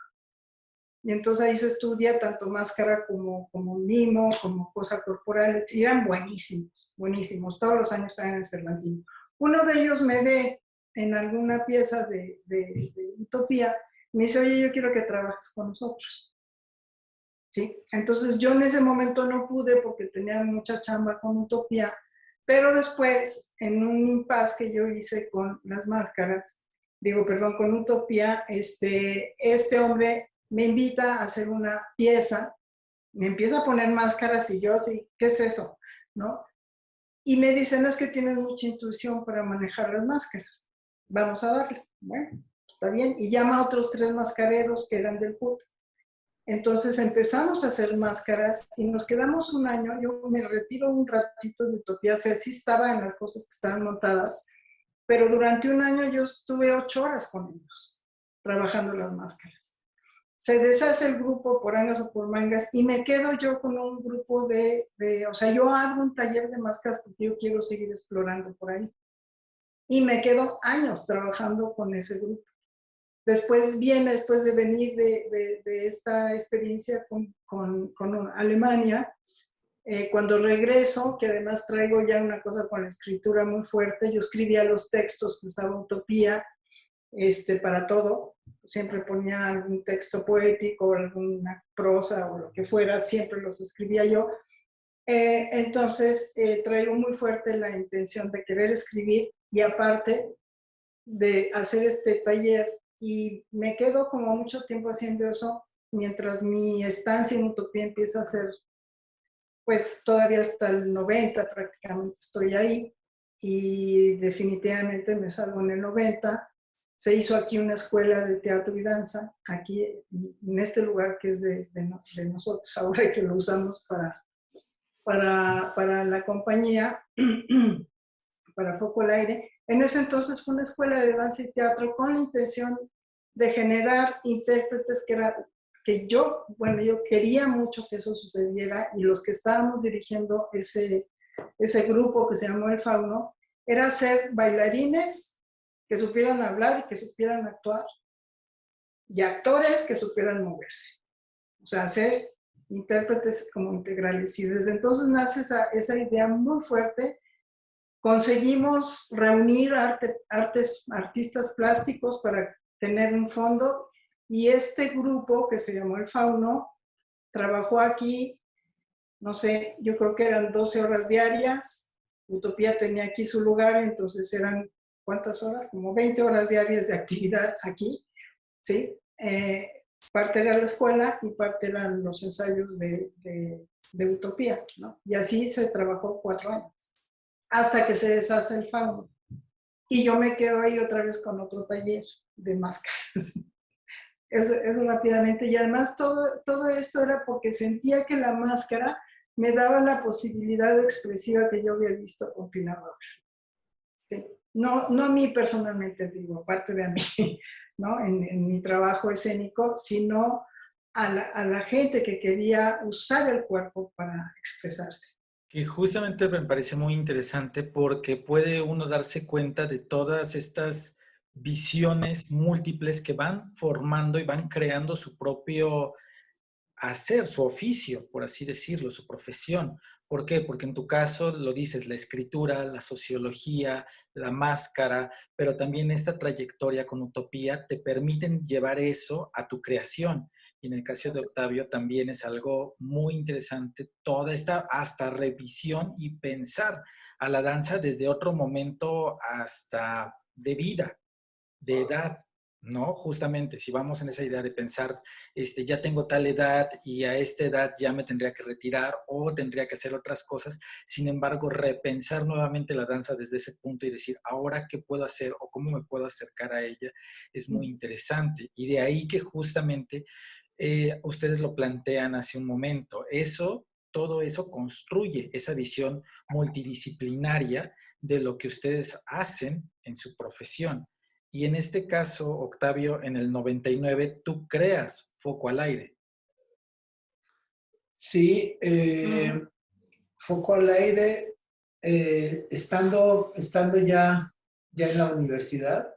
Y entonces ahí se estudia tanto máscara como mimo, como cosa corporal. Y eran buenísimos, buenísimos. Todos los años estaban en el Cervantino. Uno de ellos me ve en alguna pieza de Utopía. Me dice, oye, yo quiero que trabajes con nosotros. ¿Sí? Entonces yo en ese momento no pude porque tenía mucha chamba con Utopía, pero después, en un impasse que yo hice con las máscaras, con Utopía, este hombre me invita a hacer una pieza Me empieza a poner máscaras y yo así, ¿qué es eso? ¿No? Y me dice, no, es que tienes mucha intuición para manejar las máscaras. Vamos a darle. Bueno, está bien. Y llama a otros 3 mascareros que eran del PUT. Entonces empezamos a hacer máscaras y nos quedamos un año. Yo me retiro un ratito de Utopía, o sea, sí estaba en las cosas que estaban montadas, pero durante un año yo estuve 8 horas con ellos, trabajando las máscaras. Se deshace el grupo por angas o por mangas y me quedo yo con un grupo o sea, yo hago un taller de máscaras porque yo quiero seguir explorando por ahí. Y me quedo años trabajando con ese grupo. Después de venir de esta experiencia con Alemania, cuando regreso, que además traigo ya una cosa con la escritura muy fuerte, yo escribía los textos que usaba Utopía para todo, siempre ponía algún texto poético, alguna prosa o lo que fuera, siempre los escribía yo. Entonces, traigo muy fuerte la intención de querer escribir y aparte de hacer este taller y me quedo como mucho tiempo haciendo eso mientras mi estancia en Utopía empieza a ser, pues todavía hasta el 90 prácticamente estoy ahí y definitivamente me salgo en el 90. Se hizo aquí una escuela de teatro y danza, aquí en este lugar que es de nosotros ahora que lo usamos para la compañía, para Foco al Aire. En ese entonces fue una escuela de danza y teatro con la intención de generar intérpretes que yo quería mucho que eso sucediera y los que estábamos dirigiendo ese grupo que se llamó El Fauno, era ser bailarines que supieran hablar y que supieran actuar y actores que supieran moverse. O sea, ser intérpretes como integrales. Y desde entonces nace esa idea muy fuerte. Conseguimos reunir artistas plásticos para tener un fondo y este grupo que se llamó El Fauno trabajó aquí, no sé, yo creo que eran 12 horas diarias. Utopía tenía aquí su lugar, entonces eran, ¿cuántas horas? Como 20 horas diarias de actividad aquí, ¿sí? Parte era la escuela y parte eran los ensayos de Utopía, ¿no? Y así se trabajó 4 años hasta que se deshace El Fauno. Y yo me quedo ahí otra vez con otro taller de máscaras. Eso rápidamente. Y además todo esto era porque sentía que la máscara me daba la posibilidad expresiva que yo había visto con Pina Bausch. ¿Sí? No a mí personalmente, digo, aparte de a mí, ¿no? En mi trabajo escénico, sino a la gente que quería usar el cuerpo para expresarse. Que justamente me parece muy interesante porque puede uno darse cuenta de todas estas visiones múltiples que van formando y van creando su propio hacer, su oficio, por así decirlo, su profesión. ¿Por qué? Porque en tu caso lo dices, la escritura, la sociología, la máscara, pero también esta trayectoria con Utopía te permiten llevar eso a tu creación. Y en el caso de Octavio también es algo muy interesante, toda esta hasta revisión y pensar a la danza desde otro momento hasta de vida, de edad, ¿no? Justamente, si vamos en esa idea de pensar, ya tengo tal edad y a esta edad ya me tendría que retirar o tendría que hacer otras cosas, sin embargo, repensar nuevamente la danza desde ese punto y decir, ahora qué puedo hacer o cómo me puedo acercar a ella, es muy interesante. Y de ahí que justamente ustedes lo plantean hace un momento, todo eso construye esa visión multidisciplinaria de lo que ustedes hacen en su profesión. Y en este caso, Octavio, en el 99, tú creas Foco al Aire. Sí, Foco al Aire, estando ya en la universidad,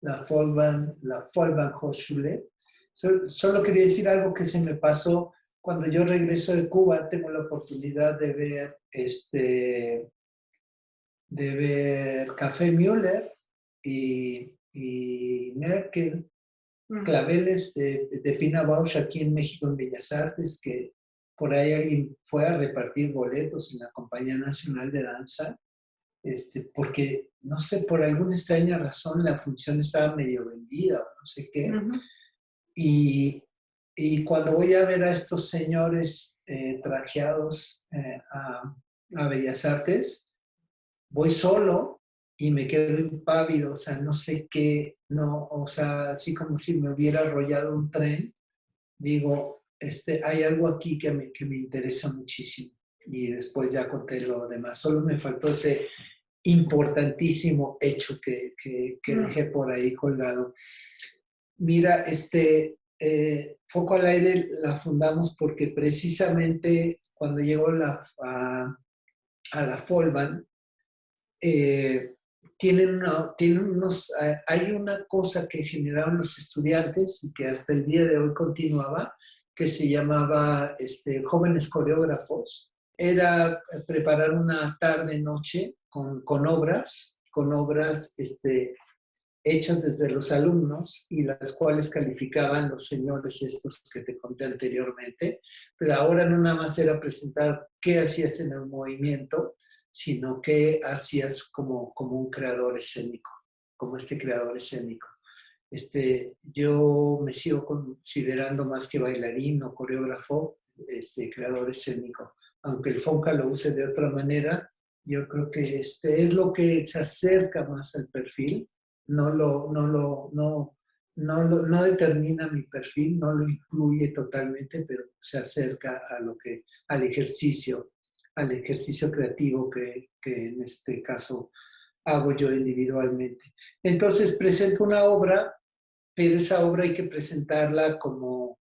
la Fallbach Hochschule. Solo quería decir algo que se me pasó. Cuando yo regreso de Cuba, tengo la oportunidad de ver Café Müller y Merkel, claveles de Pina Bausch aquí en México, en Bellas Artes, que por ahí alguien fue a repartir boletos en la Compañía Nacional de Danza, porque, no sé, por alguna extraña razón la función estaba medio vendida o no sé qué. Y y cuando voy a ver a estos señores trajeados a Bellas Artes, voy solo y me quedo impávido, o sea, no sé qué, no, o sea, así como si me hubiera arrollado un tren, digo, hay algo aquí que me interesa muchísimo. Y después ya conté lo demás. Solo me faltó ese importantísimo hecho que dejé por ahí colgado. Mira, Foco al Aire la fundamos porque precisamente cuando llegó a la Folban, hay una cosa que generaron los estudiantes y que hasta el día de hoy continuaba, que se llamaba Jóvenes Coreógrafos. Era preparar una tarde-noche con obras hechas desde los alumnos y las cuales calificaban los señores estos que te conté anteriormente. Pero ahora no nada más era presentar qué hacías en el movimiento, sino qué hacías como un creador escénico, como este creador escénico. Yo me sigo considerando más que bailarín o coreógrafo, creador escénico. Aunque el Fonca lo use de otra manera, yo creo que es lo que se acerca más al perfil, no determina mi perfil, no lo incluye totalmente, pero se acerca al ejercicio creativo que en este caso hago yo individualmente. Entonces presento una obra, pero esa obra hay que presentarla no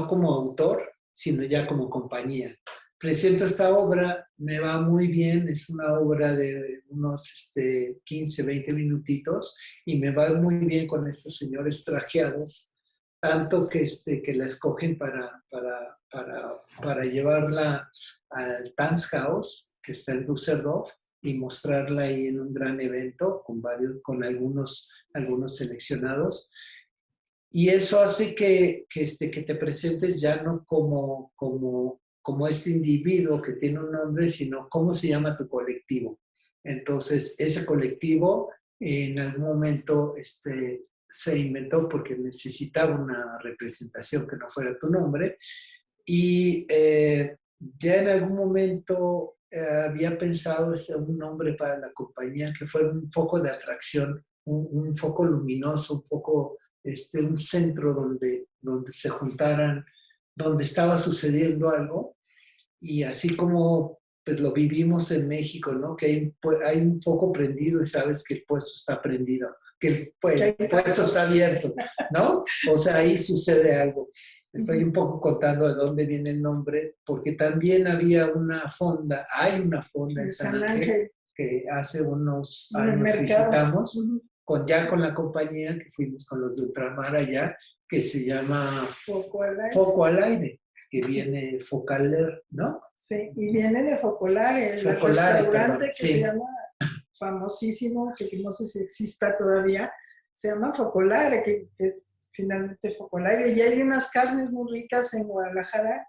como autor, sino ya como compañía. Presento esta obra, me va muy bien, es una obra de unos 15, 20 minutitos y me va muy bien con estos señores trajeados, tanto que la escogen para llevarla al Tanzhaus, que está en Düsseldorf, y mostrarla ahí en un gran evento con algunos seleccionados. Y eso hace que te presentes ya no como este individuo que tiene un nombre, sino cómo se llama tu colectivo. Entonces, ese colectivo en algún momento se inventó porque necesitaba una representación que no fuera tu nombre. Y ya en algún momento había pensado un nombre para la compañía que fuera un foco de atracción, un foco luminoso, un foco, un centro donde se juntaran, donde estaba sucediendo algo. Y así como pues, lo vivimos en México, ¿no? Que hay un foco prendido y sabes que el puesto está prendido, que el puesto está abierto, ¿no? O sea, ahí sucede algo. Estoy un poco contando de dónde viene el nombre, porque también hay una fonda en San Ángel, que hace unos años visitamos, ya con la compañía que fuimos con los de Ultramar allá, que se llama Foco al Aire, que viene Focaler, ¿no? Sí, y viene de Focolare, el restaurante que se llama famosísimo, que no sé si exista todavía, se llama Focolare, que es finalmente Focolare. Y hay unas carnes muy ricas en Guadalajara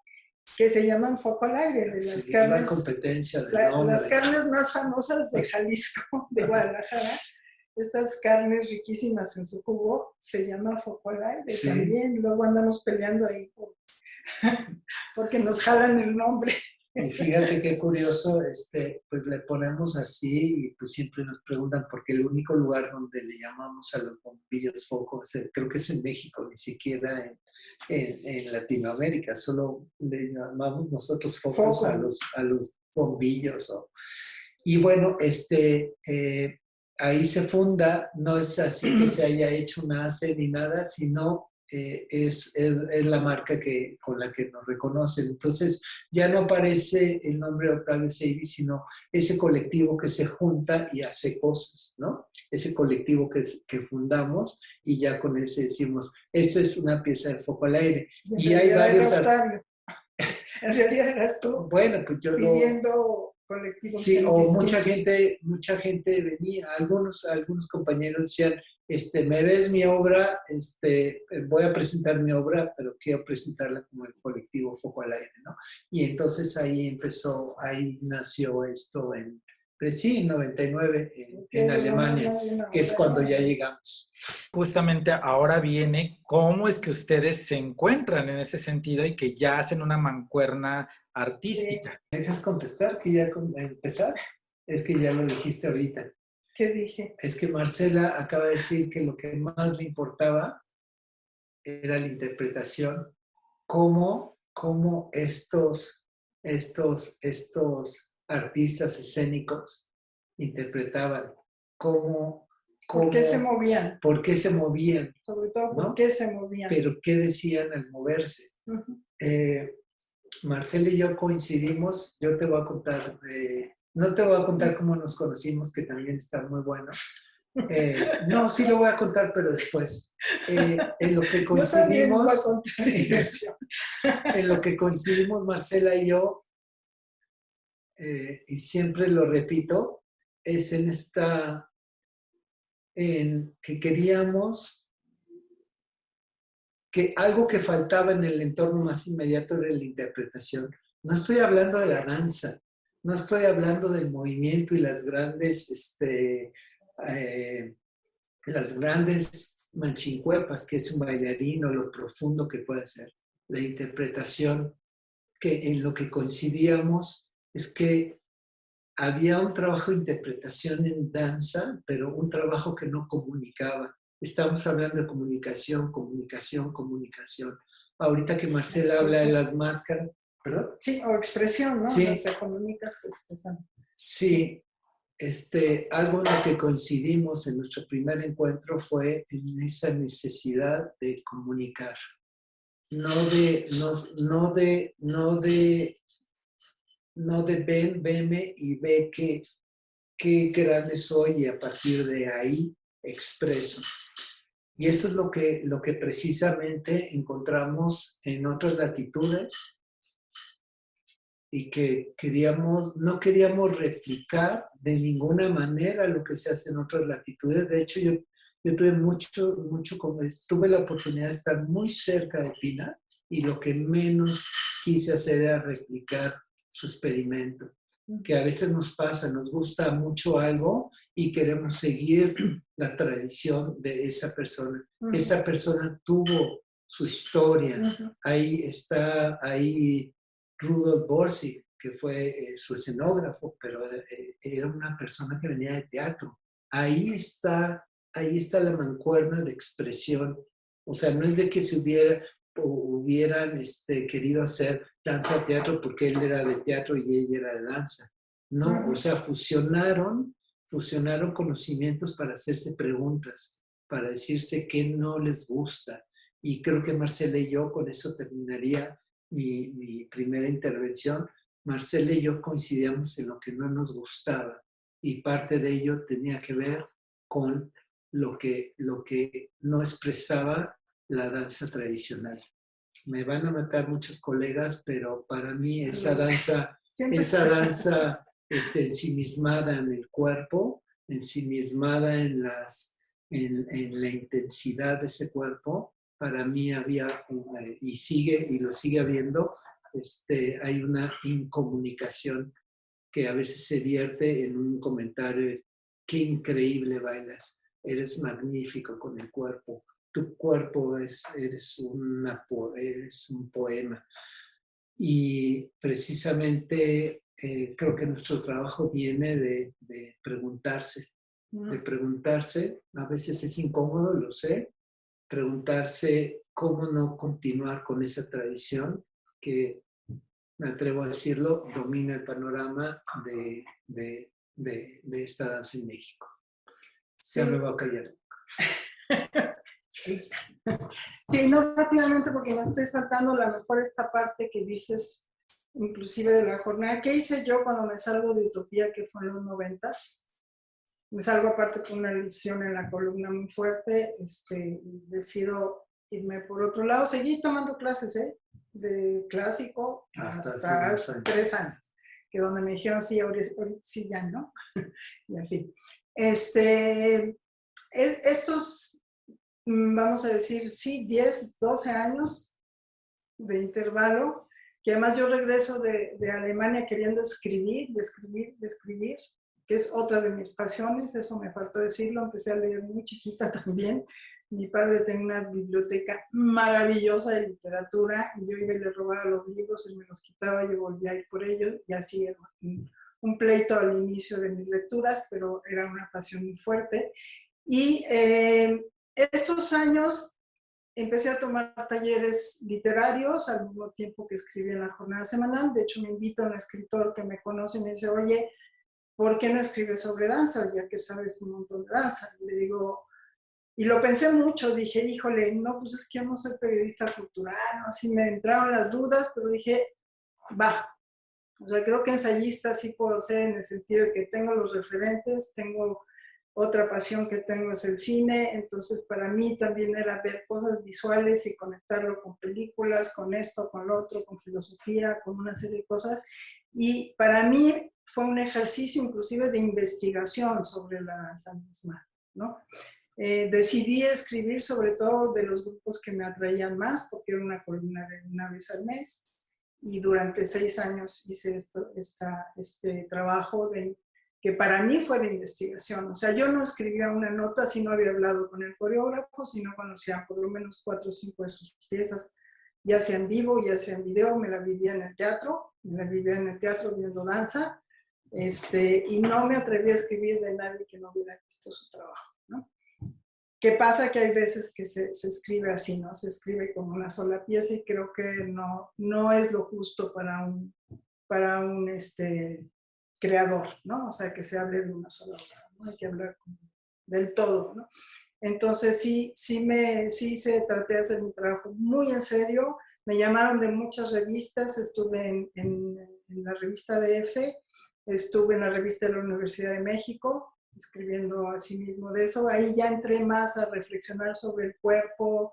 que se llaman Focolare, de las carnes, la competencia las carnes más famosas de Jalisco, de Guadalajara. Estas carnes riquísimas en su jugo se llama Focolare también. Luego andamos peleando ahí porque nos jalan el nombre. Y fíjate qué curioso, pues le ponemos así y pues siempre nos preguntan porque el único lugar donde le llamamos a los bombillos foco, creo que es en México, ni siquiera en Latinoamérica, solo le llamamos nosotros focos a los bombillos. Y bueno, ahí se funda, no es así que se haya hecho una ACE ni nada, sino es la marca con la que nos reconocen. Entonces ya no aparece el nombre de Octavio Seibi, sino ese colectivo que se junta y hace cosas, ¿no? Ese colectivo que fundamos y ya con ese decimos, esto es una pieza de Foco al Aire. Y hay varios... En realidad eras tú. Bueno, pues yo pidiendo colectivos. Sí, o mucha gente venía, algunos compañeros decían, me ves mi obra, voy a presentar mi obra, pero quiero presentarla como el colectivo Foco al Aire, ¿no? Y entonces ahí nació esto en 99, en Alemania, que es cuando ya llegamos. justamente ahora viene cómo es que ustedes se encuentran en ese sentido y que ya hacen una mancuerna artística. ¿Me dejas contestar que ya empezar? Es que ya lo dijiste ahorita. ¿Qué dije? Es que Marcela acaba de decir que lo que más le importaba era la interpretación, cómo estos artistas escénicos interpretaban, ¿Por qué se movían? por qué se movían, Sobre todo, ¿por ¿no? qué se movían? Pero qué decían al moverse. Marcela y yo coincidimos, yo te voy a contar, no te voy a contar cómo nos conocimos, que también está muy bueno. No, sí lo voy a contar, pero después. En lo que coincidimos, sí, en lo que coincidimos Marcela y yo, y siempre lo repito, es en que queríamos que algo que faltaba en el entorno más inmediato era la interpretación. No estoy hablando de la danza, no estoy hablando del movimiento y las grandes manchincuepas, que es un bailarín, o lo profundo que puede ser. La interpretación, que en lo que coincidíamos es que había un trabajo de interpretación en danza, pero un trabajo que no comunicaba. Estamos hablando de comunicación, comunicación, comunicación. Ahorita que Marcela habla de las máscaras, ¿perdón? Sí, o expresión, ¿no? Sí. No se comunicas que expresan. Sí, algo en lo que coincidimos en nuestro primer encuentro fue en esa necesidad de comunicar. No de veme y ve qué grande soy y a partir de ahí expreso. Y eso es lo que precisamente encontramos en otras latitudes y que no queríamos replicar de ninguna manera lo que se hace en otras latitudes. De hecho, yo tuve la oportunidad de estar muy cerca de Pina y lo que menos quise hacer era replicar su experimento, que a veces nos pasa, nos gusta mucho algo y queremos seguir la tradición de esa persona. Esa persona tuvo su historia. Ahí está Rudolf Borsig, que fue su escenógrafo, pero era una persona que venía de teatro. Ahí está la mancuerna de expresión. O sea, no es de que hubieran querido hacer danza teatro porque él era de teatro y ella era de danza. No, o sea, fusionaron conocimientos para hacerse preguntas, para decirse qué no les gusta. Y creo que Marcela y yo, con eso terminaría mi primera intervención. Marcela y yo coincidíamos en lo que no nos gustaba y parte de ello tenía que ver con lo que no expresaba la danza tradicional. Me van a matar muchos colegas, pero para mí esa danza ensimismada en el cuerpo, ensimismada en la intensidad de ese cuerpo, para mí había, y lo sigue habiendo, hay una incomunicación que a veces se vierte en un comentario: qué increíble bailas, eres magnífico con el cuerpo, tu cuerpo eres un poema. Y precisamente creo que nuestro trabajo viene de preguntarse, a veces es incómodo, lo sé, preguntarse cómo no continuar con esa tradición que, me atrevo a decirlo, domina el panorama de esta danza en México. Sí. Ya me voy a callar. Sí. Sí, no rápidamente porque no estoy saltando la mejor esta parte que dices, inclusive de la jornada. ¿Qué hice yo cuando me salgo de Utopía, que fue en los 90s? Me salgo aparte con una lesión en la columna muy fuerte, decido irme por otro lado. Seguí tomando clases, de clásico hasta 3 años, que donde me dijeron, sí, ahorita sí, ya, ¿no? Y en fin. Estos, vamos a decir, sí, 10, 12 años de intervalo, que además yo regreso de Alemania queriendo escribir, que es otra de mis pasiones, eso me faltó decirlo, empecé a leer muy chiquita también, Mi padre tenía una biblioteca maravillosa de literatura y yo iba y le robaba los libros, él me los quitaba, yo volvía a ir por ellos y así era un pleito al inicio de mis lecturas, pero era una pasión muy fuerte. Y estos años empecé a tomar talleres literarios al mismo tiempo que escribía en la jornada semanal. De hecho, me invita a un escritor que me conoce y me dice, oye, ¿por qué no escribes sobre danza? Ya que sabes un montón de danza. Y le digo, y lo pensé mucho, dije, híjole, no, pues es que yo no soy periodista cultural, ¿no? Así me entraron las dudas, pero dije, va. O sea, creo que ensayista sí puedo ser en el sentido de que tengo los referentes, tengo otra pasión que tengo es el cine, entonces para mí también era ver cosas visuales y conectarlo con películas, con esto, con lo otro, con filosofía, con una serie de cosas. Y para mí fue un ejercicio inclusive de investigación sobre la danza misma, ¿no? Decidí escribir sobre todo de los grupos que me atraían más, porque era una columna de una vez al mes, y durante 6 años hice este trabajo que para mí fue de investigación. O sea, yo no escribía una nota si no había hablado con el coreógrafo, si no conocía por lo menos 4 o 5 de sus piezas, ya sea en vivo, ya sea en video, me la vivía en el teatro, viendo danza, y no me atreví a escribir de nadie que no hubiera visto su trabajo, ¿no? ¿Qué pasa? Que hay veces que se escribe así, ¿no? Se escribe como una sola pieza y creo que no es lo justo para un creador, ¿no? O sea, que se hable de una sola obra, ¿no? Hay que hablar del todo, ¿no? Entonces sí traté de hacer mi trabajo muy en serio. Me llamaron de muchas revistas, estuve en la revista DF, estuve en la revista de la Universidad de México, escribiendo así mismo de eso. Ahí ya entré más a reflexionar sobre el cuerpo,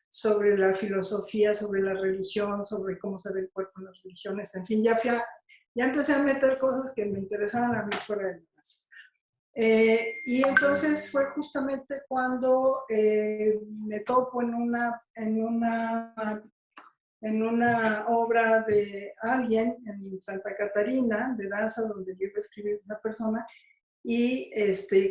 sobre la filosofía, sobre la religión, sobre cómo se ve el cuerpo en las religiones. En fin, ya empecé a meter cosas que me interesaban a mí fuera de la danza. Y entonces fue justamente cuando me topo en una obra de alguien en Santa Catarina, de danza, donde yo iba a escribir una persona, y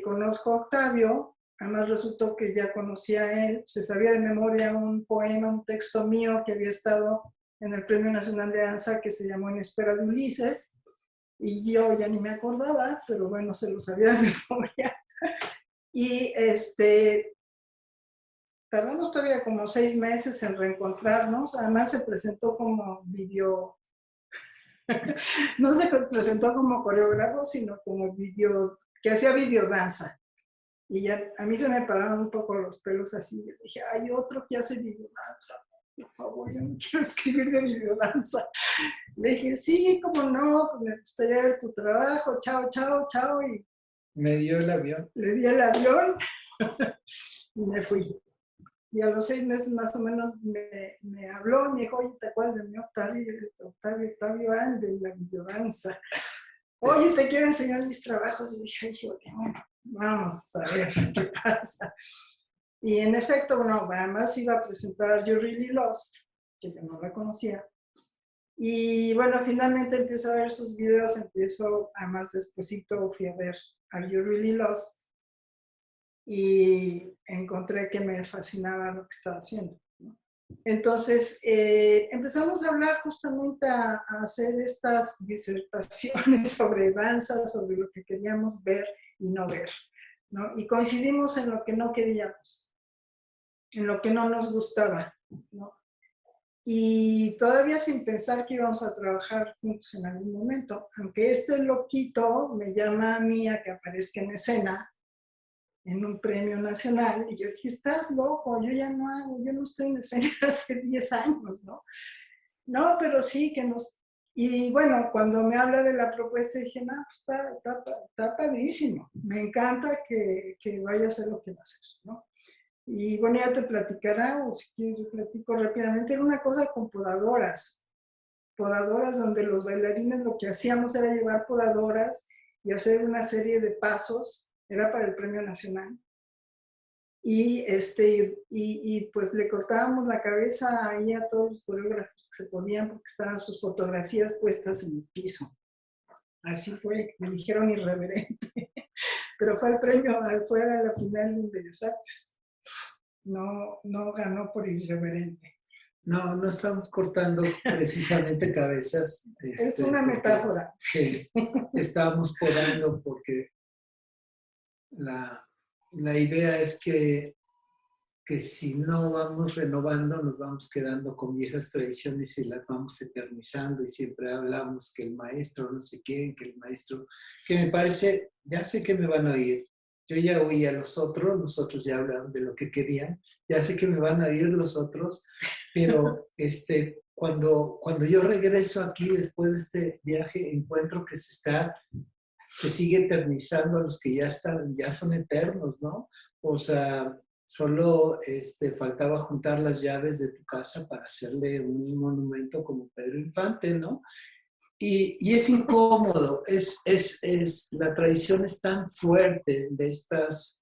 conozco a Octavio. Además resultó que ya conocía a él, se sabía de memoria un poema, un texto mío que había estado en el Premio Nacional de Danza que se llamó En espera de Ulises, y yo ya ni me acordaba, pero bueno, se lo sabía de memoria. Y tardamos todavía como 6 meses en reencontrarnos, además se presentó como no se presentó como coreógrafo, sino como que hacía videodanza. Y ya a mí se me pararon un poco los pelos así. Yo dije, hay otro que hace videodanza. Por favor, yo no quiero escribir de videodanza. Le dije, sí, cómo no, pues me gustaría ver tu trabajo, chao, chao, chao. Y me dio el avión. Le di el avión y me fui. Y a los 6 meses más o menos me habló, me dijo, oye, ¿te acuerdas de mi Octavio Ann, de la videodanza? Oye, te quiero enseñar mis trabajos. Y dije, bueno, vamos a ver qué pasa. Y en efecto, bueno, además iba a presentar You Really Lost, que yo no la conocía. Y bueno, finalmente empiezo a ver sus videos, además despuesito fui a ver Are You Really Lost? Y encontré que me fascinaba lo que estaba haciendo, ¿no? Entonces empezamos a hablar justamente a hacer estas disertaciones sobre danza, sobre lo que queríamos ver y no ver, ¿no? Y coincidimos en lo que no queríamos, en lo que no nos gustaba, ¿no? Y todavía sin pensar que íbamos a trabajar juntos en algún momento, aunque este loquito me llama a mí a que aparezca en escena en un premio nacional, y yo dije, estás loco, yo no estoy en escena hace 10 años, ¿no? No, pero sí que nos... Y bueno, cuando me habla de la propuesta, dije, no, pues está padrísimo, me encanta que vaya a hacer lo que va a hacer, ¿no? Y bueno, ya te platicará, o si quieres yo platico rápidamente, era una cosa con podadoras donde los bailarines lo que hacíamos era llevar podadoras y hacer una serie de pasos, era para el Premio Nacional. Y pues le cortábamos la cabeza ahí a todos los coreógrafos que se podían porque estaban sus fotografías puestas en el piso. Así fue, me dijeron irreverente, pero fue el premio, fue a la final de Bellas Artes. no ganó por irreverente. No, no estamos cortando precisamente cabezas. Es una metáfora. Sí, estábamos podando porque la idea es que si no vamos renovando, nos vamos quedando con viejas tradiciones y las vamos eternizando y siempre hablamos que el maestro no sé quién, que el maestro, que me parece, ya sé que me van a oír. Yo ya oí a los otros ya hablaron de lo que querían, ya sé que me van a oír los otros, pero cuando yo regreso aquí después de este viaje, encuentro que se sigue eternizando a los que ya son eternos, ¿no? O sea, solo faltaba juntar las llaves de tu casa para hacerle un monumento como Pedro Infante, ¿no? Y es incómodo, la tradición es tan fuerte de estas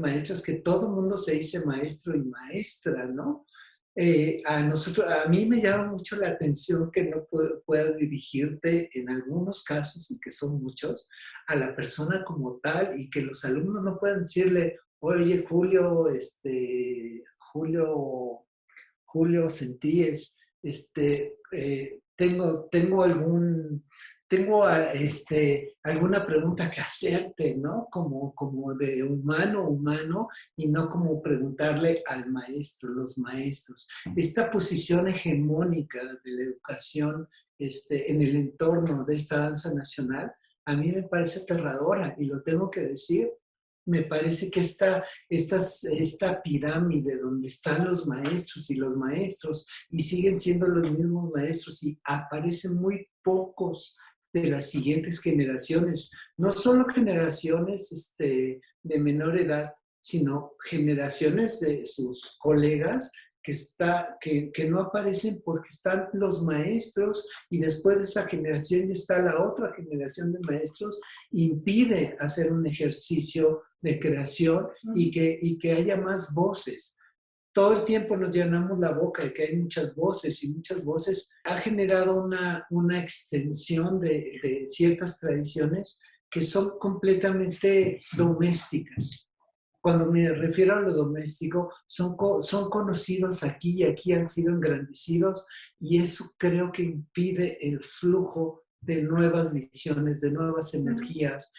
maestras que todo el mundo se dice maestro y maestra, ¿no? A mí me llama mucho la atención que no pueda dirigirte en algunos casos, y que son muchos, a la persona como tal y que los alumnos no puedan decirle, oye, Julio Sentíes, alguna pregunta que hacerte, ¿no? Como de humano a humano y no como preguntarle al maestro, los maestros. Esta posición hegemónica de la educación en el entorno de esta danza nacional, a mí me parece aterradora y lo tengo que decir. Me parece que esta pirámide donde están los maestros y siguen siendo los mismos maestros y aparecen muy pocos de las siguientes generaciones, no solo generaciones de menor edad, sino generaciones de sus colegas que no aparecen porque están los maestros y después de esa generación ya está la otra generación de maestros, impide hacer un ejercicio de creación y que haya más voces. Todo el tiempo nos llenamos la boca de que hay muchas voces y muchas voces ha generado una extensión de ciertas tradiciones que son completamente domésticas. Cuando me refiero a lo doméstico, son conocidos aquí y aquí han sido engrandecidos y eso creo que impide el flujo de nuevas visiones, de nuevas energías.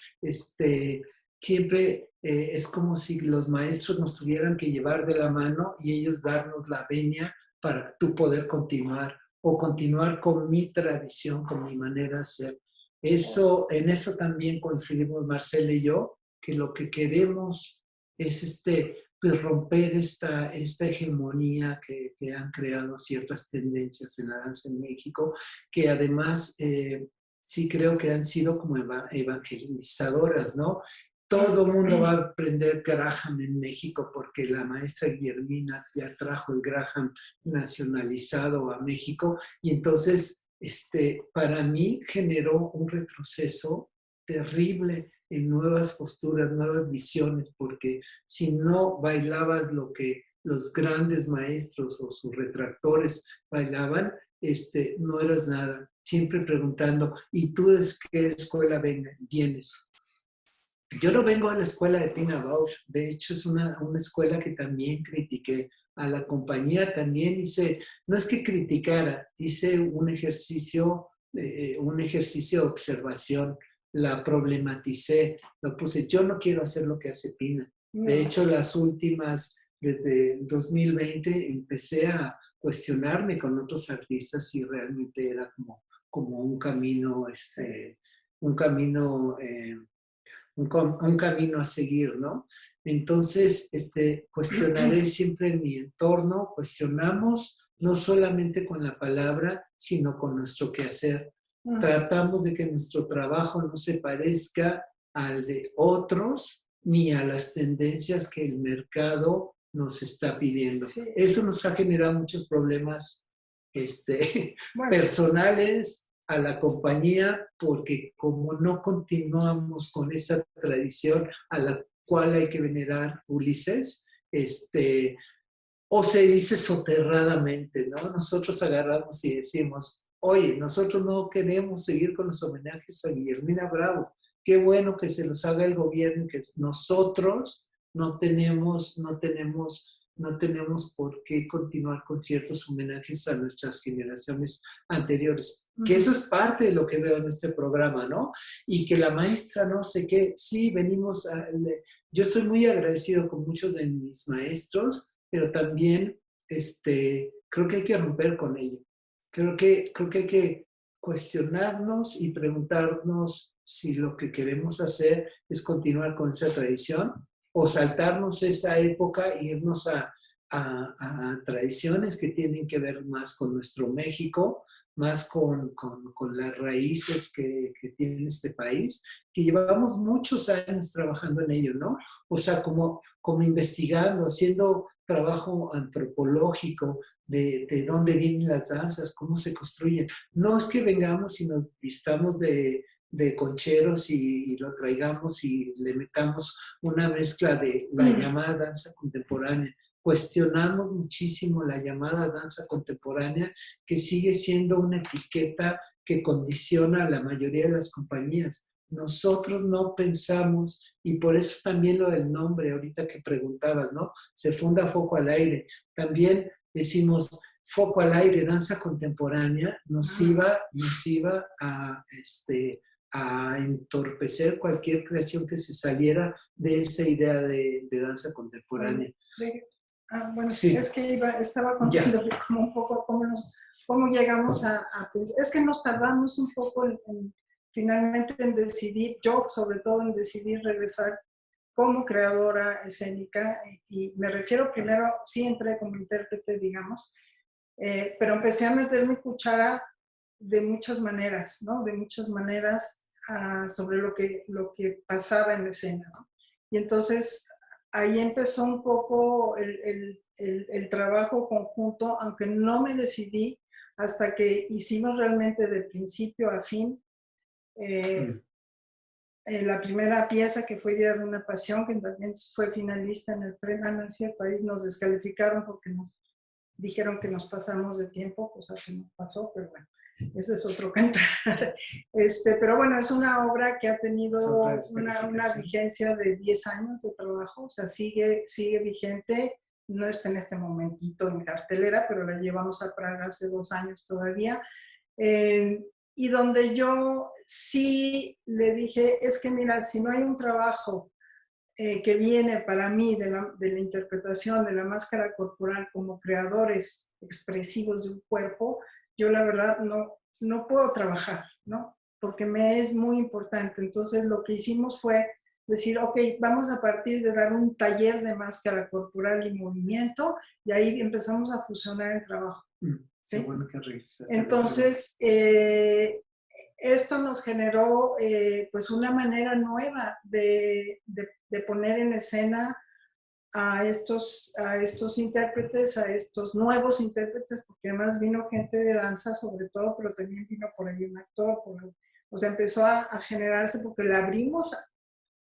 Siempre es como si los maestros nos tuvieran que llevar de la mano y ellos darnos la venia para tú poder continuar o continuar con mi tradición, con mi manera de ser. En eso también coincidimos Marcela y yo, que lo que queremos es pues romper esta hegemonía que han creado ciertas tendencias en la danza en México, que además sí creo que han sido como evangelizadoras, ¿no? Todo el mundo va a aprender Graham en México porque la maestra Guillermina ya trajo el Graham nacionalizado a México y entonces para mí generó un retroceso terrible en nuevas posturas, nuevas visiones, porque si no bailabas lo que los grandes maestros o sus retractores bailaban, no eras nada. Siempre preguntando, ¿y tú de qué escuela vienes? Yo no vengo a la escuela de Pina Bausch, de hecho es una escuela que también critiqué. A la compañía también no es que criticara, hice un ejercicio de observación, la problematicé, lo puse, yo no quiero hacer lo que hace Pina. De hecho, las últimas, desde 2020, empecé a cuestionarme con otros artistas si realmente era como un camino, un camino un camino a seguir, ¿no? Entonces, cuestionaré siempre en mi entorno, cuestionamos no solamente con la palabra, sino con nuestro quehacer. Tratamos de que nuestro trabajo no se parezca al de otros ni a las tendencias que el mercado nos está pidiendo. Sí. Eso nos ha generado muchos problemas personales, a la compañía, porque como no continuamos con esa tradición a la cual hay que venerar Ulises, o se dice soterradamente, ¿no? Nosotros agarramos y decimos, oye, nosotros no queremos seguir con los homenajes a Guillermina Bravo, qué bueno que se los haga el gobierno y que nosotros no tenemos por qué continuar con ciertos homenajes a nuestras generaciones anteriores. Que eso es parte de lo que veo en este programa, ¿no? Y que la maestra no sé qué, sí, yo estoy muy agradecido con muchos de mis maestros, pero también creo que hay que romper con ello. Creo que hay que cuestionarnos y preguntarnos si lo que queremos hacer es continuar con esa tradición o saltarnos esa época e irnos a tradiciones que tienen que ver más con nuestro México, más con las raíces que tiene este país, que llevamos muchos años trabajando en ello, ¿no? O sea, como investigando, haciendo trabajo antropológico de dónde vienen las danzas, cómo se construyen. No es que vengamos y nos vistamos de concheros y lo traigamos y le metamos una mezcla de la llamada danza contemporánea. Cuestionamos muchísimo la llamada danza contemporánea, que sigue siendo una etiqueta que condiciona a la mayoría de las compañías. Nosotros no pensamos, y por eso también lo del nombre, ahorita que preguntabas, ¿no? Se funda Foco al Aire. También decimos Foco al Aire, danza contemporánea, nos iba a entorpecer cualquier creación que se saliera de esa idea de danza contemporánea. Bueno, Sí. Es que estaba contando como un poco cómo llegamos a pensar. Es que nos tardamos un poco finalmente en decidir, yo sobre todo en decidir regresar como creadora escénica, y me refiero primero, sí entré como intérprete, digamos, pero empecé a meter mi cuchara de muchas maneras, ¿no? De muchas maneras sobre lo que pasaba en la escena, ¿no? Y entonces ahí empezó un poco el trabajo conjunto, aunque no me decidí hasta que hicimos realmente de principio a fin la primera pieza, que fue Día de una Pasión, que también fue finalista en el premio. No es cierto, ahí nos descalificaron porque nos dijeron que nos pasamos de tiempo, cosa que no pasó, pero bueno, eso es otro cantar. Pero bueno, es una obra que ha tenido una vigencia de 10 años de trabajo, o sea, sigue vigente, no está en este momentito en cartelera, pero la llevamos a Praga hace 2 años todavía. Y donde yo sí le dije, es que mira, si no hay un trabajo que viene para mí de la interpretación de la máscara corporal como creadores expresivos de un cuerpo, yo la verdad no puedo trabajar, ¿no? Porque me es muy importante. Entonces lo que hicimos fue decir, ok, vamos a partir de dar un taller de máscara corporal y movimiento, y ahí empezamos a fusionar el trabajo. ¿Sí? Qué bueno que regresaste. Entonces, esto nos generó pues una manera nueva de poner en escena a estos intérpretes, a estos nuevos intérpretes, porque además vino gente de danza sobre todo, pero también vino por ahí un actor, o sea, empezó a generarse porque le abrimos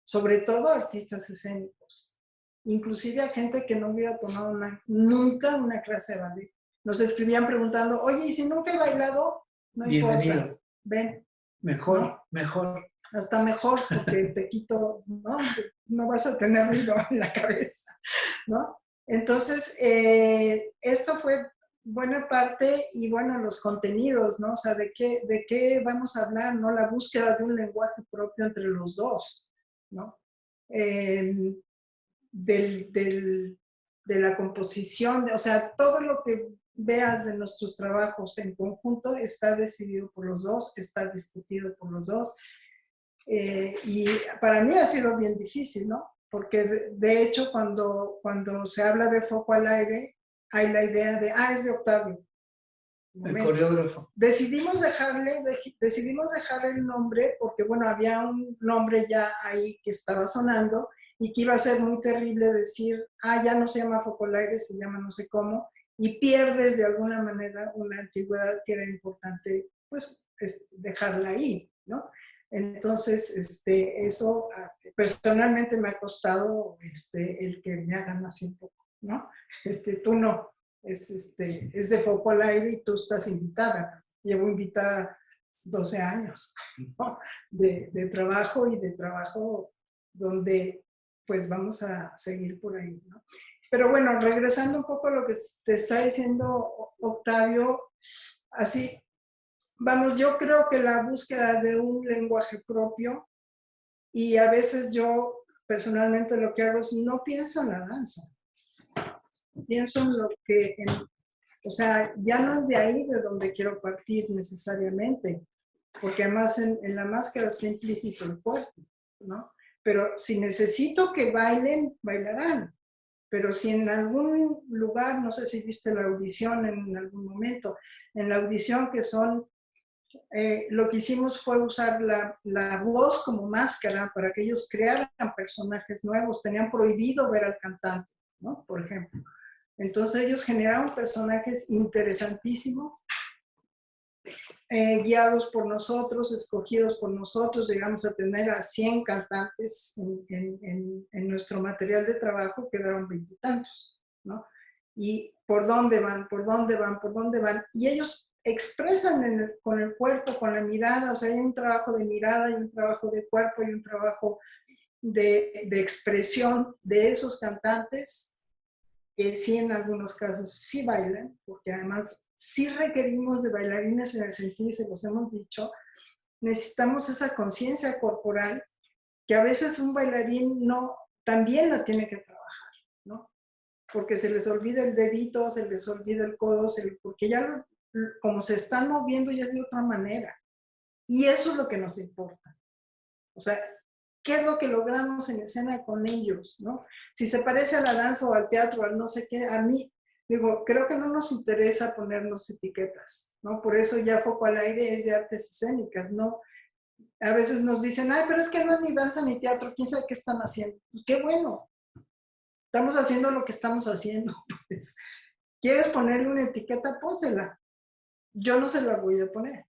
sobre todo a artistas escénicos, inclusive a gente que no hubiera tomado nunca una clase de ballet. Nos escribían preguntando, oye, ¿y si nunca he bailado? No bienvenido. Importa, ven. Mejor, ¿no? mejor. Hasta mejor, porque te quito, no vas a tener ruido en la cabeza, ¿no? Entonces, esto fue buena parte, y bueno, los contenidos, ¿no? O sea, ¿de qué vamos a hablar, no? La búsqueda de un lenguaje propio entre los dos, ¿no? De la composición, o sea, todo lo que veas de nuestros trabajos en conjunto está decidido por los dos, está discutido por los dos. Y para mí ha sido bien difícil, ¿no? Porque de hecho cuando se habla de Foco al Aire, hay la idea de, es de Octavio. El coreógrafo. Decidimos dejarle el nombre porque, bueno, había un nombre ya ahí que estaba sonando y que iba a ser muy terrible decir, ya no se llama Foco al Aire, se llama no sé cómo, y pierdes de alguna manera una antigüedad que era importante, pues, dejarla ahí, ¿no? Entonces, eso personalmente me ha costado el que me hagan así un poco, ¿no? Tú no. Es de Foco al Aire y tú estás invitada. Llevo invitada 12 años, ¿no? de trabajo, y de trabajo donde pues vamos a seguir por ahí, ¿no? Pero bueno, regresando un poco a lo que te está diciendo Octavio, así, vamos, yo creo que la búsqueda de un lenguaje propio, y a veces yo personalmente lo que hago es no pienso en la danza, pienso en lo que, o sea, ya no es de ahí de donde quiero partir necesariamente, porque además en la máscara está implícito el cuerpo, ¿no? Pero si necesito que bailen, bailarán. Pero si en algún lugar, no sé si viste la audición en algún momento, en la audición que son, lo que hicimos fue usar la voz como máscara para que ellos crearan personajes nuevos, tenían prohibido ver al cantante, ¿no? Por ejemplo. Entonces ellos generaron personajes interesantísimos, guiados por nosotros, escogidos por nosotros. Llegamos a tener a 100 cantantes en nuestro material de trabajo, quedaron 20 y tantos, ¿no? Y por dónde van, por dónde van, por dónde van. Y ellos expresan con el cuerpo, con la mirada, o sea, hay un trabajo de mirada, hay un trabajo de cuerpo, hay un trabajo de expresión de esos cantantes, que sí en algunos casos sí bailan, porque además sí requerimos de bailarines en el sentido, y se los hemos dicho, necesitamos esa conciencia corporal que a veces un bailarín no, también la tiene que trabajar, ¿no? Porque se les olvida el dedito, se les olvida el codo, porque ya como se están moviendo ya es de otra manera. Y eso es lo que nos importa. O sea, ¿qué es lo que logramos en escena con ellos, no? Si se parece a la danza o al teatro, al no sé qué, a mí, digo, creo que no nos interesa ponernos etiquetas, ¿no? Por eso ya Foco al Aire es de artes escénicas, ¿no? A veces nos dicen, ay, pero es que no es ni danza ni teatro, ¿quién sabe qué están haciendo? Y qué bueno, estamos haciendo lo que estamos haciendo, pues. ¿Quieres ponerle una etiqueta? Pónsela. Yo no se la voy a poner,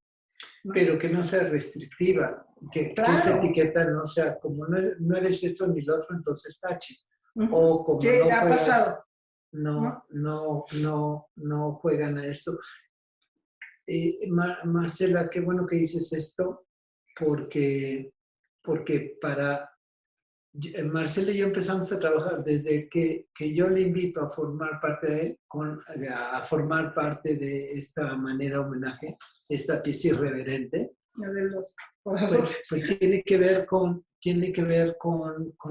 ¿no? Pero que no sea restrictiva, que esa etiqueta no sea como no eres esto ni lo otro, entonces tache. O como ¿Qué no ha juegas, pasado? no juegan a esto. Marcela, qué bueno que dices esto, porque Marcela y yo empezamos a trabajar desde que yo le invito a formar parte de él, a formar parte de esta manera homenaje, esta pieza irreverente. De los pues tiene que ver con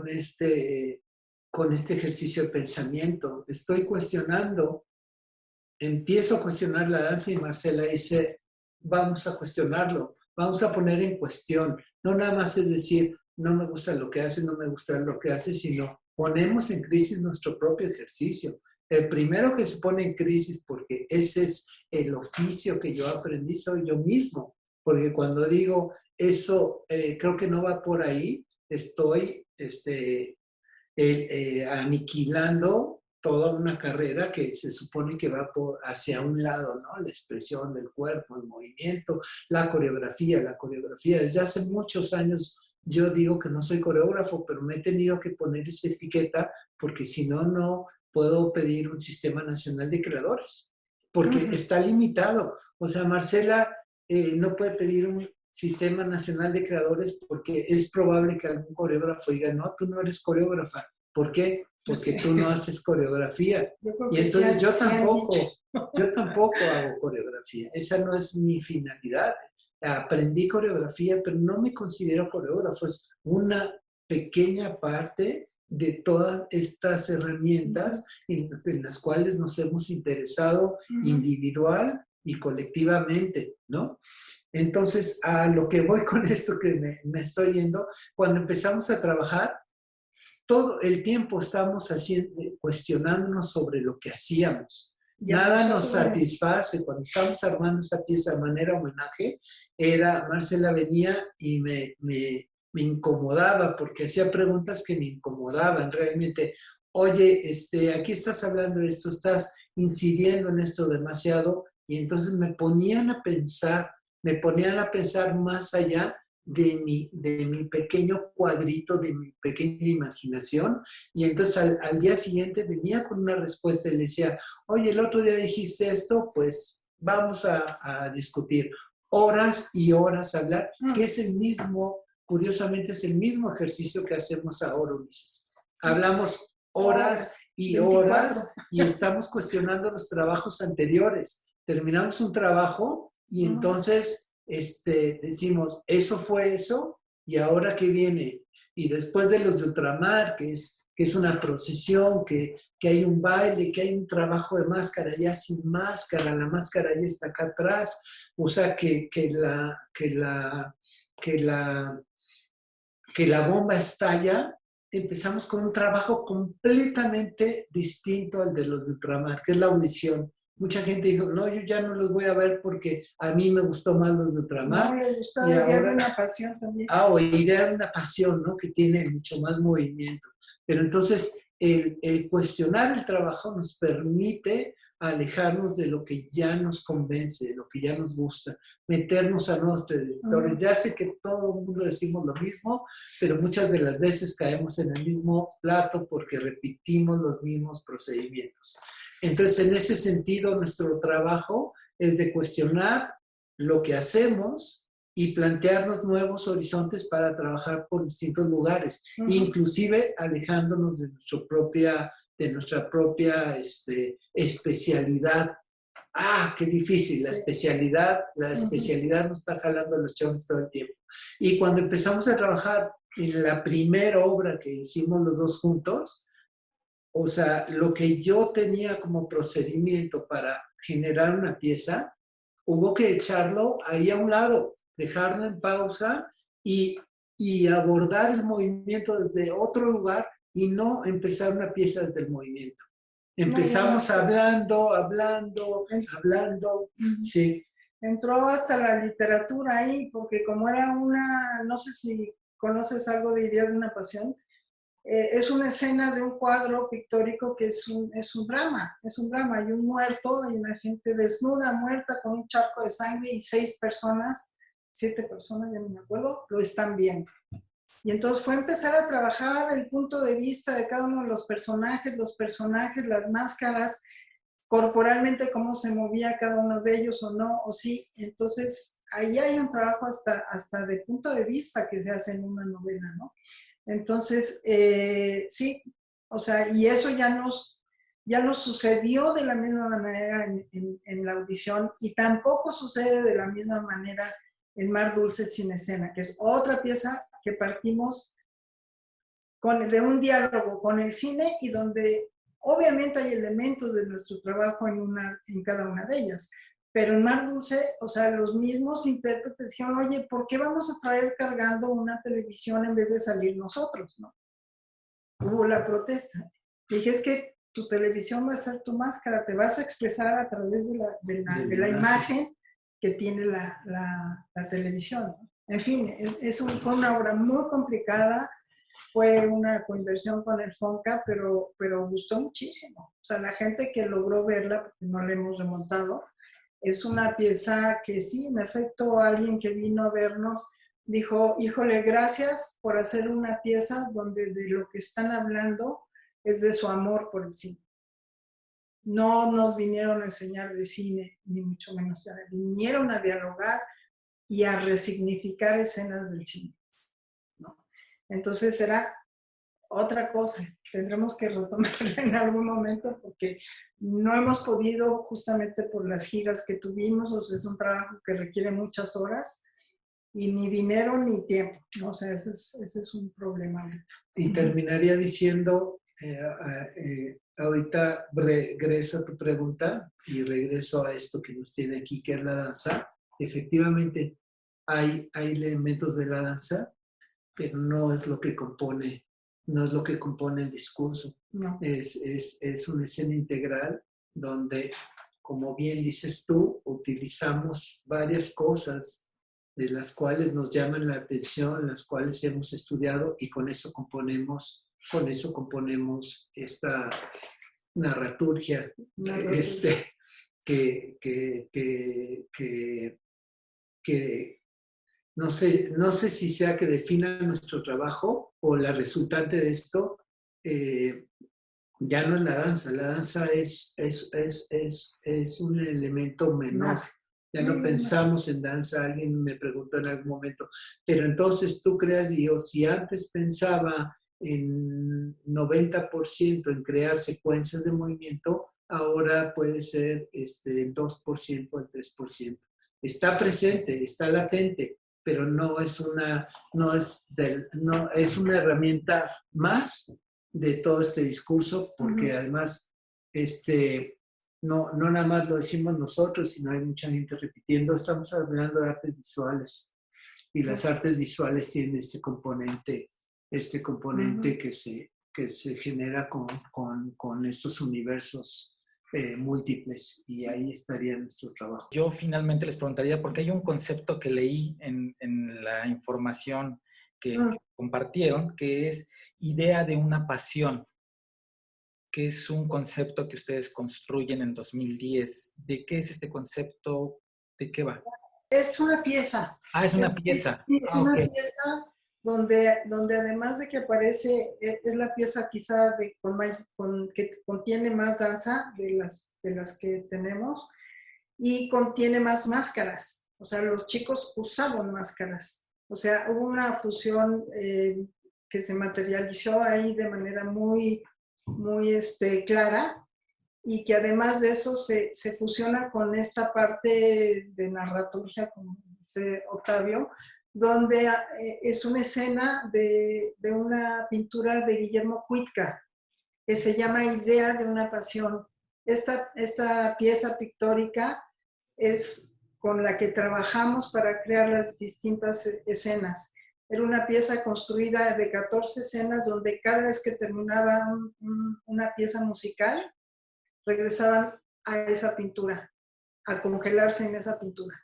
este ejercicio de pensamiento. Estoy cuestionando, empiezo a cuestionar la danza y Marcela dice, vamos a cuestionarlo, vamos a poner en cuestión. No nada más es decir, no me gusta lo que hace, no me gusta lo que hace, sino ponemos en crisis nuestro propio ejercicio. El primero que se pone en crisis, porque ese es el oficio que yo aprendí, soy yo mismo. Porque cuando digo eso, creo que no va por ahí, estoy aniquilando toda una carrera que se supone que va hacia un lado, ¿no? La expresión del cuerpo, el movimiento, la coreografía. Desde hace muchos años yo digo que no soy coreógrafo, pero me he tenido que poner esa etiqueta porque si no, no puedo pedir un sistema nacional de creadores, porque está limitado. O sea, Marcela no puede pedir un sistema nacional de creadores porque es probable que algún coreógrafo diga, no, tú no eres coreógrafa. ¿Por qué? Porque tú no haces coreografía. Y entonces yo tampoco hago coreografía. Esa no es mi finalidad. Aprendí coreografía, pero no me considero coreógrafo. Es una pequeña parte de todas estas herramientas en las cuales nos hemos interesado individual y colectivamente, ¿no? Entonces, a lo que voy con esto que me estoy yendo, cuando empezamos a trabajar, todo el tiempo estamos cuestionándonos sobre lo que hacíamos. Nada nos satisface. Cuando estábamos armando esta pieza de manera homenaje, Marcela venía y me incomodaba porque hacía preguntas que me incomodaban realmente. Oye, aquí estás hablando de esto, estás incidiendo en esto demasiado, y entonces me ponían a pensar más allá de mi pequeño cuadrito, de mi pequeña imaginación, y entonces al día siguiente venía con una respuesta y le decía, oye, el otro día dijiste esto, pues vamos a discutir horas y horas, hablar, que es el mismo, curiosamente es el mismo ejercicio que hacemos ahora, Ulises. hablamos horas y 24. horas y estamos cuestionando los trabajos anteriores. Terminamos un trabajo y entonces decimos, eso fue eso y ahora qué viene. Y después de los de ultramar, que es una procesión, que hay un baile, que hay un trabajo de máscara, ya sin máscara, la máscara ya está acá atrás, o sea que la bomba estalla, empezamos con un trabajo completamente distinto al de los de ultramar, que es la audición. Mucha gente dijo, no, yo ya no los voy a ver porque a mí me gustó más los de ultramar. No, le gustaba y Idea ahora, de una Pasión también. o Idea de una Pasión, ¿no? Que tiene mucho más movimiento. Pero entonces, el cuestionar el trabajo nos permite alejarnos de lo que ya nos convence, de lo que ya nos gusta, meternos a nuevos directores. Ya sé que todo el mundo decimos lo mismo, pero muchas de las veces caemos en el mismo plato porque repetimos los mismos procedimientos. Entonces, en ese sentido, nuestro trabajo es de cuestionar lo que hacemos y plantearnos nuevos horizontes para trabajar por distintos lugares, inclusive alejándonos de nuestra propia especialidad. Qué difícil, la especialidad nos está jalando los chones todo el tiempo. Y cuando empezamos a trabajar en la primera obra que hicimos los dos juntos, o sea, lo que yo tenía como procedimiento para generar una pieza, hubo que echarlo ahí a un lado, dejarlo en pausa y abordar el movimiento desde otro lugar y no empezar una pieza desde el movimiento. Empezamos hablando, sí. Entró hasta la literatura ahí, porque como era no sé si conoces algo de Idea de una Pasión, es una escena de un cuadro pictórico que es un drama, hay un muerto, hay una gente desnuda, muerta, con un charco de sangre y 7 personas, ya no me acuerdo, lo están viendo. Y entonces fue empezar a trabajar el punto de vista de cada uno de los personajes, las máscaras, corporalmente cómo se movía cada uno de ellos o no, o sí. Entonces ahí hay un trabajo hasta de punto de vista que se hace en una novela, ¿no? Entonces, sí, o sea, y eso ya nos sucedió de la misma manera en la audición y tampoco sucede de la misma manera en Mar Dulce sin Escena, que es otra pieza que partimos de un diálogo con el cine y donde obviamente hay elementos de nuestro trabajo en cada una de ellas. Pero en Mar Dulce, o sea, los mismos intérpretes dijeron, oye, ¿por qué vamos a traer cargando una televisión en vez de salir nosotros, no? Hubo la protesta. Dije, es que tu televisión va a ser tu máscara, te vas a expresar a través de la imagen que tiene la televisión, ¿no? En fin, fue una obra muy complicada, fue una coinversión con el FONCA, pero gustó muchísimo. O sea, la gente que logró verla, porque no la hemos remontado, es una pieza que sí, en efecto, alguien que vino a vernos dijo, híjole, gracias por hacer una pieza donde de lo que están hablando es de su amor por el cine. No nos vinieron a enseñar de cine, ni mucho menos, vinieron a dialogar y a resignificar escenas del cine, ¿no? Entonces será otra cosa, tendremos que retomarla en algún momento porque no hemos podido justamente por las giras que tuvimos, o sea, es un trabajo que requiere muchas horas y ni dinero ni tiempo, ¿no? O sea, ese es un problema. Y terminaría diciendo, ahorita regreso a tu pregunta y regreso a esto que nos tiene aquí, que es la danza. Efectivamente, hay elementos de la danza, pero no es lo que compone el discurso. No. Es una escena integral donde, como bien dices tú, utilizamos varias cosas de las cuales nos llaman la atención, las cuales hemos estudiado y con eso componemos esta narraturgia que no sé si sea que defina nuestro trabajo o la resultante de esto, ya no es la danza es un elemento menor. Ya no pensamos en danza, alguien me preguntó en algún momento, pero entonces tú creas, y yo si antes pensaba en 90% en crear secuencias de movimiento, ahora puede ser el 2%, el 3%. Está presente, está latente, pero no es una herramienta más de todo este discurso, porque además no nada más lo decimos nosotros, sino hay mucha gente repitiendo. Estamos hablando de artes visuales, y las artes visuales tienen este componente que se genera con estos universos múltiples, y ahí estaría nuestro trabajo. Yo finalmente les preguntaría, porque hay un concepto que leí en la información que compartieron, que es idea de una pasión, que es un concepto que ustedes construyen en 2010. ¿De qué es este concepto? ¿De qué va? Es una pieza. Ah, es una pieza. Es una pieza donde además de que aparece, es la pieza quizá que contiene más danza de las que tenemos, y contiene más máscaras. O sea, los chicos usaban máscaras. O sea, hubo una fusión que se materializó ahí de manera muy, muy clara, y que además de eso se fusiona con esta parte de narraturgia, como dice Octavio, donde es una escena de una pintura de Guillermo Cuitca, que se llama Idea de una pasión. Esta pieza pictórica es con la que trabajamos para crear las distintas escenas. Era una pieza construida de 14 escenas, donde cada vez que terminaba una pieza musical, regresaban a esa pintura, a congelarse en esa pintura,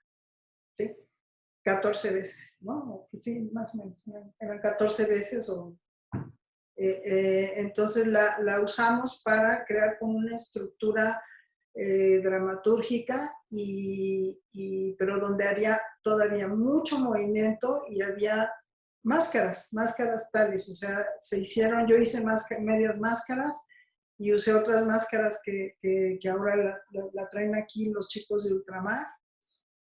¿sí? 14 veces, ¿no? Sí, más o menos, eran 14 veces. Entonces la usamos para crear como una estructura dramatúrgica, pero donde haría todavía mucho movimiento, y había máscaras tales. O sea, yo hice medias máscaras, y usé otras máscaras que ahora la traen aquí los chicos de Ultramar,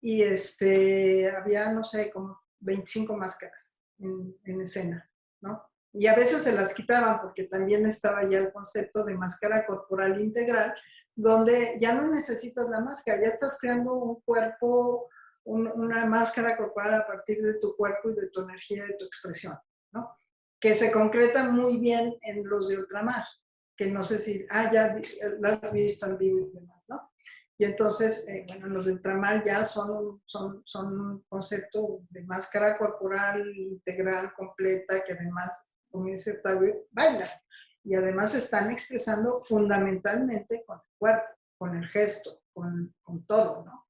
y había, no sé, como 25 máscaras en escena, ¿no? Y a veces se las quitaban, porque también estaba ya el concepto de máscara corporal integral, donde ya no necesitas la máscara, ya estás creando un cuerpo, una máscara corporal a partir de tu cuerpo y de tu energía y de tu expresión, ¿no? Que se concreta muy bien en los de Ultramar, que no sé si, ya la has visto en vivo y demás, ¿no? Y entonces, bueno, los de Ultramar ya son un concepto de máscara corporal integral, completa, que además, como dice Octavio, baila. Y además están expresando fundamentalmente con el cuerpo, con el gesto, con todo, ¿no?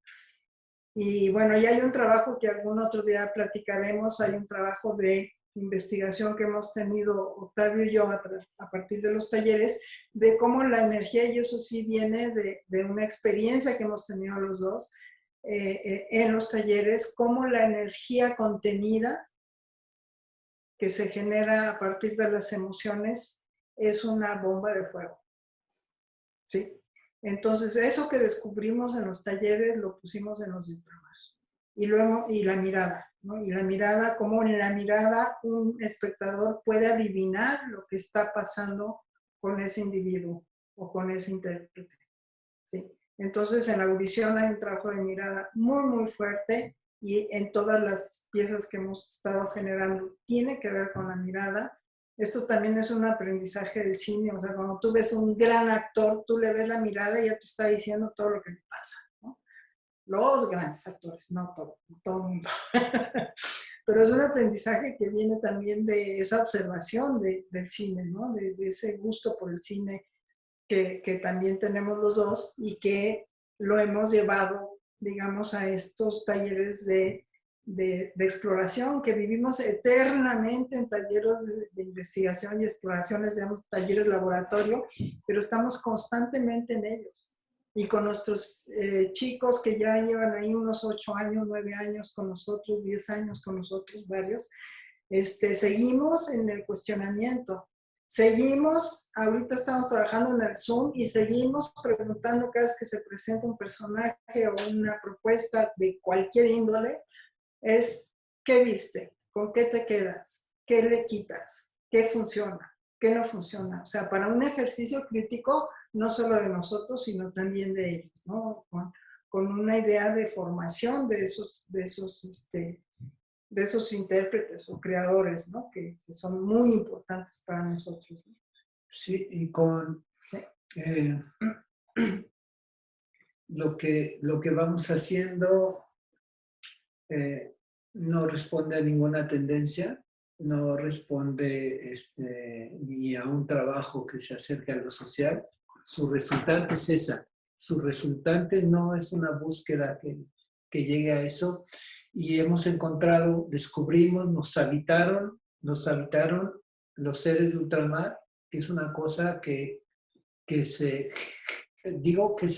Y bueno, ya hay un trabajo que algún otro día platicaremos, hay un trabajo de investigación que hemos tenido Octavio y yo a partir de los talleres, de cómo la energía, y eso sí viene de una experiencia que hemos tenido los dos en los talleres, cómo la energía contenida que se genera a partir de las emociones es una bomba de fuego, ¿sí? Entonces, eso que descubrimos en los talleres lo pusimos en los de Ultramar. Y la mirada, ¿no? Y la mirada, como en la mirada un espectador puede adivinar lo que está pasando con ese individuo o con ese intérprete, ¿sí? Entonces, en la audición hay un trabajo de mirada muy, muy fuerte, y en todas las piezas que hemos estado generando tiene que ver con la mirada. Esto también es un aprendizaje del cine. O sea, cuando tú ves un gran actor, tú le ves la mirada y ya te está diciendo todo lo que le pasa, ¿no? Los grandes actores, no todo el mundo. Pero es un aprendizaje que viene también de esa observación del cine, ¿no? De ese gusto por el cine que también tenemos los dos, y que lo hemos llevado, digamos, a estos talleres de exploración, que vivimos eternamente en talleres de investigación y exploraciones, digamos, talleres laboratorio, pero estamos constantemente en ellos. Y con nuestros chicos que ya llevan ahí unos 8 años, 9 años con nosotros, 10 años con nosotros, varios, seguimos en el cuestionamiento. Seguimos, ahorita estamos trabajando en el Zoom, y seguimos preguntando cada vez que se presenta un personaje o una propuesta de cualquier índole, es: ¿qué viste? ¿Con qué te quedas? ¿Qué le quitas? ¿Qué funciona? qué no funciona. O sea, para un ejercicio crítico, no solo de nosotros, sino también de ellos, ¿no? Con una idea de formación de esos intérpretes o creadores, ¿no? Que son muy importantes para nosotros, ¿no? Sí, y Sí. eh, lo que vamos haciendo no responde a ninguna tendencia, no responde ni a un trabajo que se acerque a lo social. Su resultante es esa. Su resultante no es una búsqueda que llegue a eso. Y hemos encontrado, descubrimos, nos habitaron los seres de ultramar, que es una cosa que se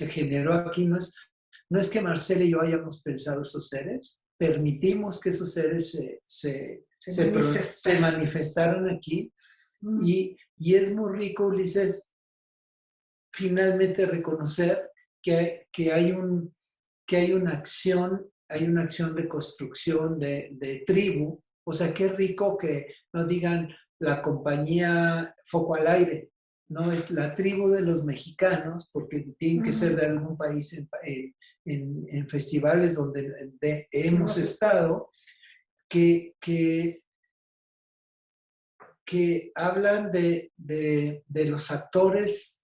generó aquí. No es que Marcela y yo hayamos pensado esos seres, permitimos que esos seres se manifestaron aquí. Y es muy rico, Ulises, finalmente reconocer que hay una acción de construcción de tribu. O sea, qué rico que no digan la compañía Foco al Aire, no es la tribu de los mexicanos, porque tienen que ser de algún país en festivales donde hemos estado, que hablan de los actores,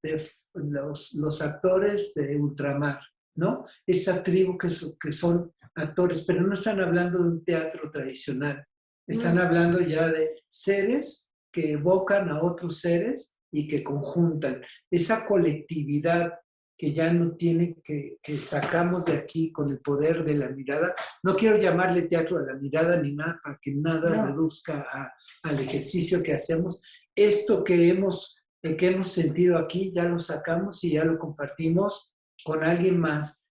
los actores de ultramar, ¿no? Esa tribu que son actores, pero no están hablando de un teatro tradicional, están hablando ya de seres que evocan a otros seres y que conjuntan. Esa colectividad que ya no tiene, que sacamos de aquí con el poder de la mirada. No quiero llamarle teatro a la mirada ni nada, para que nada reduzca al ejercicio que hacemos. Esto que hemos sentido aquí, ya lo sacamos y ya lo compartimos con alguien más,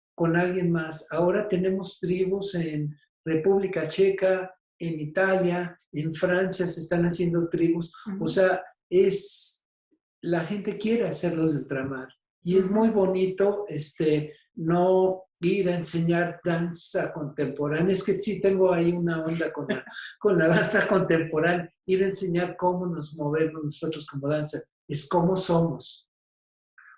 Ahora tenemos tribus en República Checa, en Italia, en Francia se están haciendo tribus. O sea, la gente quiere hacerlos de ultramar. Y es muy bonito no ir a enseñar danza contemporánea. Es que sí tengo ahí una onda con la danza contemporánea. Ir a enseñar cómo nos movemos nosotros como danza. Es cómo somos,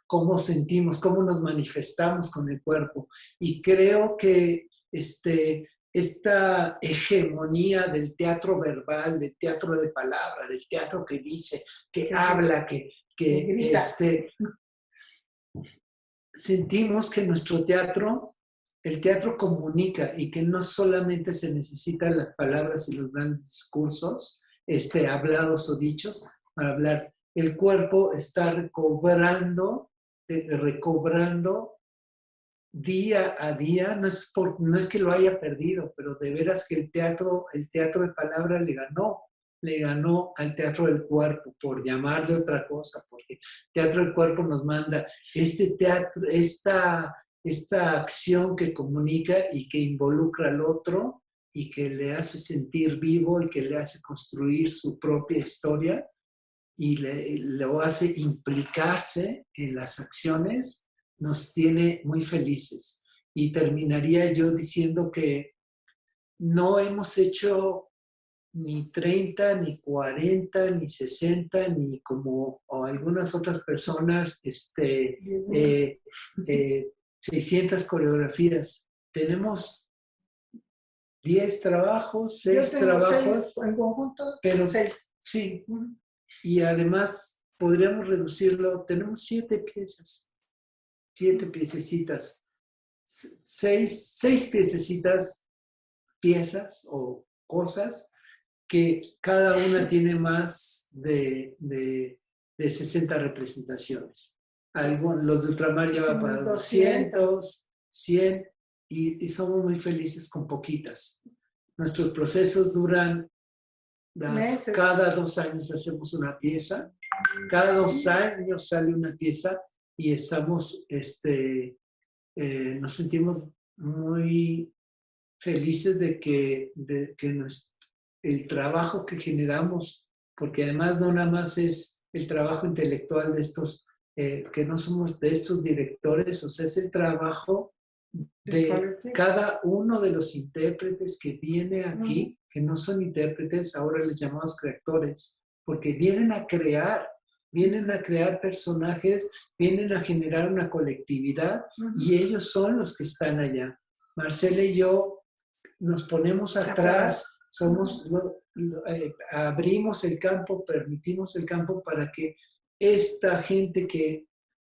cómo sentimos, cómo nos manifestamos con el cuerpo. Y creo que esta hegemonía del teatro verbal, del teatro de palabra, del teatro que dice, que habla, que sentimos que el teatro comunica y que no solamente se necesitan las palabras y los grandes discursos, hablados o dichos, para hablar. El cuerpo está recobrando día a día. No es que lo haya perdido, pero de veras que el teatro de palabra le ganó al teatro del cuerpo, por llamarle otra cosa, porque el teatro del cuerpo nos manda esta acción que comunica y que involucra al otro y que le hace sentir vivo y que le hace construir su propia historia y lo hace implicarse en las acciones, nos tiene muy felices. Y terminaría yo diciendo que no hemos hecho ni 30, ni 40, ni 60, ni como algunas otras personas, 600 coreografías. Tenemos 10 trabajos, 6 trabajos. 6 en conjunto, pero 6. Sí. Y además podríamos reducirlo, tenemos 7 piezas, 7 piececitas, 6 piezas o cosas que cada una tiene más de 60 representaciones. Los de ultramar llevan para 200, 100 y somos muy felices con poquitas. Nuestros procesos duran cada 2 años hacemos una pieza, cada 2 años sale una pieza y estamos, nos sentimos muy felices de que el trabajo que generamos, porque además no nada más es el trabajo intelectual de estos, que no somos de estos directores, o sea, es el trabajo de cada uno de los intérpretes que viene aquí, que no son intérpretes, ahora les llamamos creadores, porque vienen a crear vienen a crear personajes, vienen a generar una colectividad y ellos son los que están allá. Marcela y yo nos ponemos atrás, abrimos el campo, permitimos el campo para que esta gente que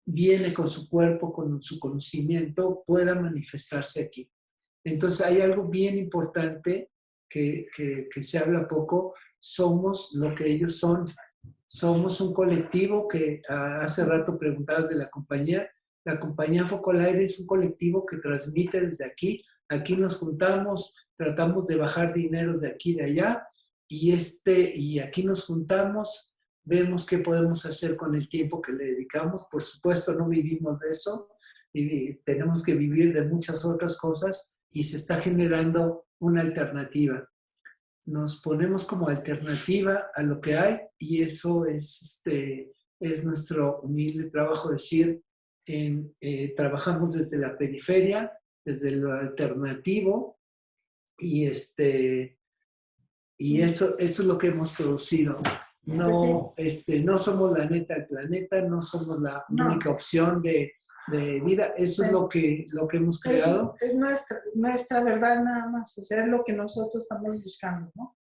viene con su cuerpo, con su conocimiento, pueda manifestarse aquí. Entonces hay algo bien importante que se habla poco, somos lo que ellos son. Somos un colectivo que hace rato preguntabas de la compañía Focolaire es un colectivo que transmite desde aquí. Aquí nos juntamos, tratamos de bajar dineros de aquí y de allá, y aquí nos juntamos, vemos qué podemos hacer con el tiempo que le dedicamos. Por supuesto, no vivimos de eso, y tenemos que vivir de muchas otras cosas, y se está generando una alternativa. Nos ponemos como alternativa a lo que hay, y eso es nuestro humilde trabajo, decir, trabajamos desde la periferia, desde lo alternativo, y eso es lo que hemos producido. No, no somos la neta del planeta, no somos la única opción de vida. Eso es lo que hemos creado. Es nuestra verdad nada más, o sea, es lo que nosotros estamos buscando, ¿no?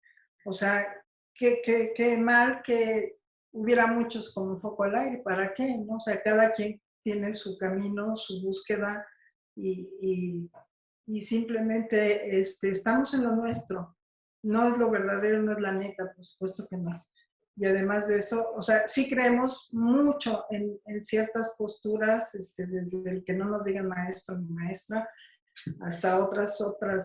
O sea, qué mal que hubiera muchos como Focolaire, ¿para qué? ¿No? O sea, cada quien tiene su camino, su búsqueda, y simplemente estamos en lo nuestro. No es lo verdadero, no es la neta, por supuesto que no. Y además de eso, o sea, sí creemos mucho en ciertas posturas, desde el que no nos digan maestro ni maestra, hasta otras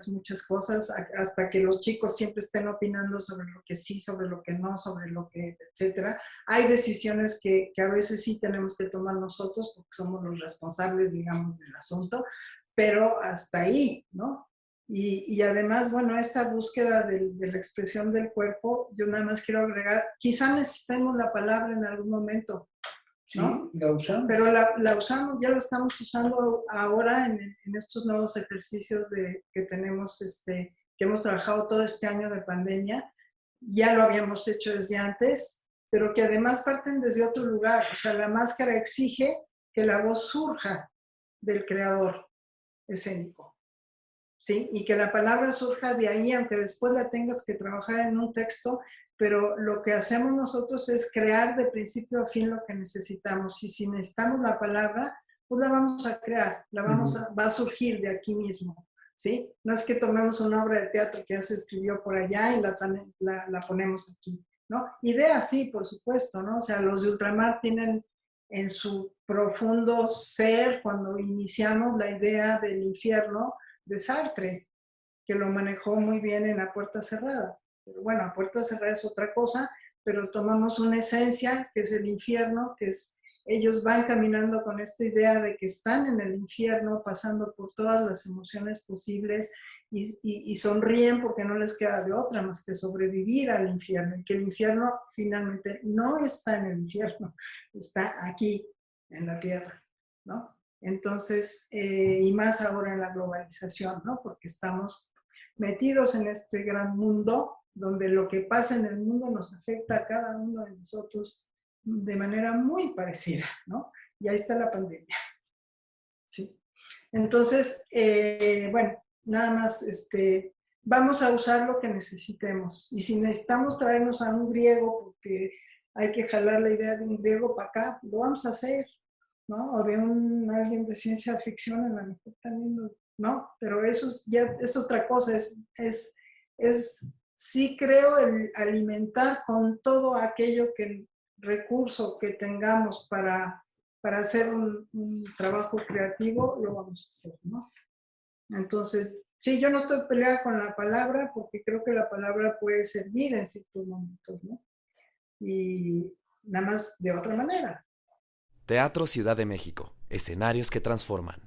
muchas cosas, hasta que los chicos siempre estén opinando sobre lo que sí, sobre lo que no, sobre lo que, etcétera. Hay decisiones que a veces sí tenemos que tomar nosotros porque somos los responsables, digamos, del asunto, pero hasta ahí, ¿no? Y además, bueno, esta búsqueda de la expresión del cuerpo, yo nada más quiero agregar, quizá necesitemos la palabra en algún momento, ¿no? Sí, la usamos. Pero la usamos, ya lo estamos usando ahora en estos nuevos ejercicios que tenemos, que hemos trabajado todo este año de pandemia. Ya lo habíamos hecho desde antes, pero que además parten desde otro lugar. O sea, la máscara exige que la voz surja del creador escénico, ¿sí? Y que la palabra surja de ahí, aunque después la tengas que trabajar en un texto, pero lo que hacemos nosotros es crear de principio a fin lo que necesitamos. Y si necesitamos la palabra, pues la vamos a crear, va a surgir de aquí mismo, ¿sí? No es que tomemos una obra de teatro que ya se escribió por allá y la ponemos aquí, ¿no? Ideas sí, por supuesto, ¿no? O sea, los de Ultramar tienen en su profundo ser, cuando iniciamos la idea del infierno de Sartre, que lo manejó muy bien en A Puerta Cerrada. Pero bueno, A Puerta Cerrada es otra cosa, pero tomamos una esencia que es el infierno, que es ellos van caminando con esta idea de que están en el infierno, pasando por todas las emociones posibles, y sonríen porque no les queda de otra más que sobrevivir al infierno, y que el infierno finalmente no está en el infierno, está aquí en la tierra, ¿no? Entonces, y más ahora en la globalización, ¿no? Porque estamos metidos en este gran mundo donde lo que pasa en el mundo nos afecta a cada uno de nosotros de manera muy parecida, ¿no? Y ahí está la pandemia, ¿sí? Entonces, bueno, nada más, vamos a usar lo que necesitemos. Y si necesitamos traernos a un griego, porque hay que jalar la idea de un griego para acá, lo vamos a hacer, ¿no? O de alguien de ciencia ficción, a lo mejor también, ¿no? Pero eso ya es otra cosa, sí creo el alimentar con todo aquello recurso que tengamos para hacer un trabajo creativo, lo vamos a hacer, ¿no? Entonces, sí, yo no estoy peleada con la palabra porque creo que la palabra puede servir en ciertos momentos, ¿no? Y nada más de otra manera. Teatro Ciudad de México, escenarios que transforman.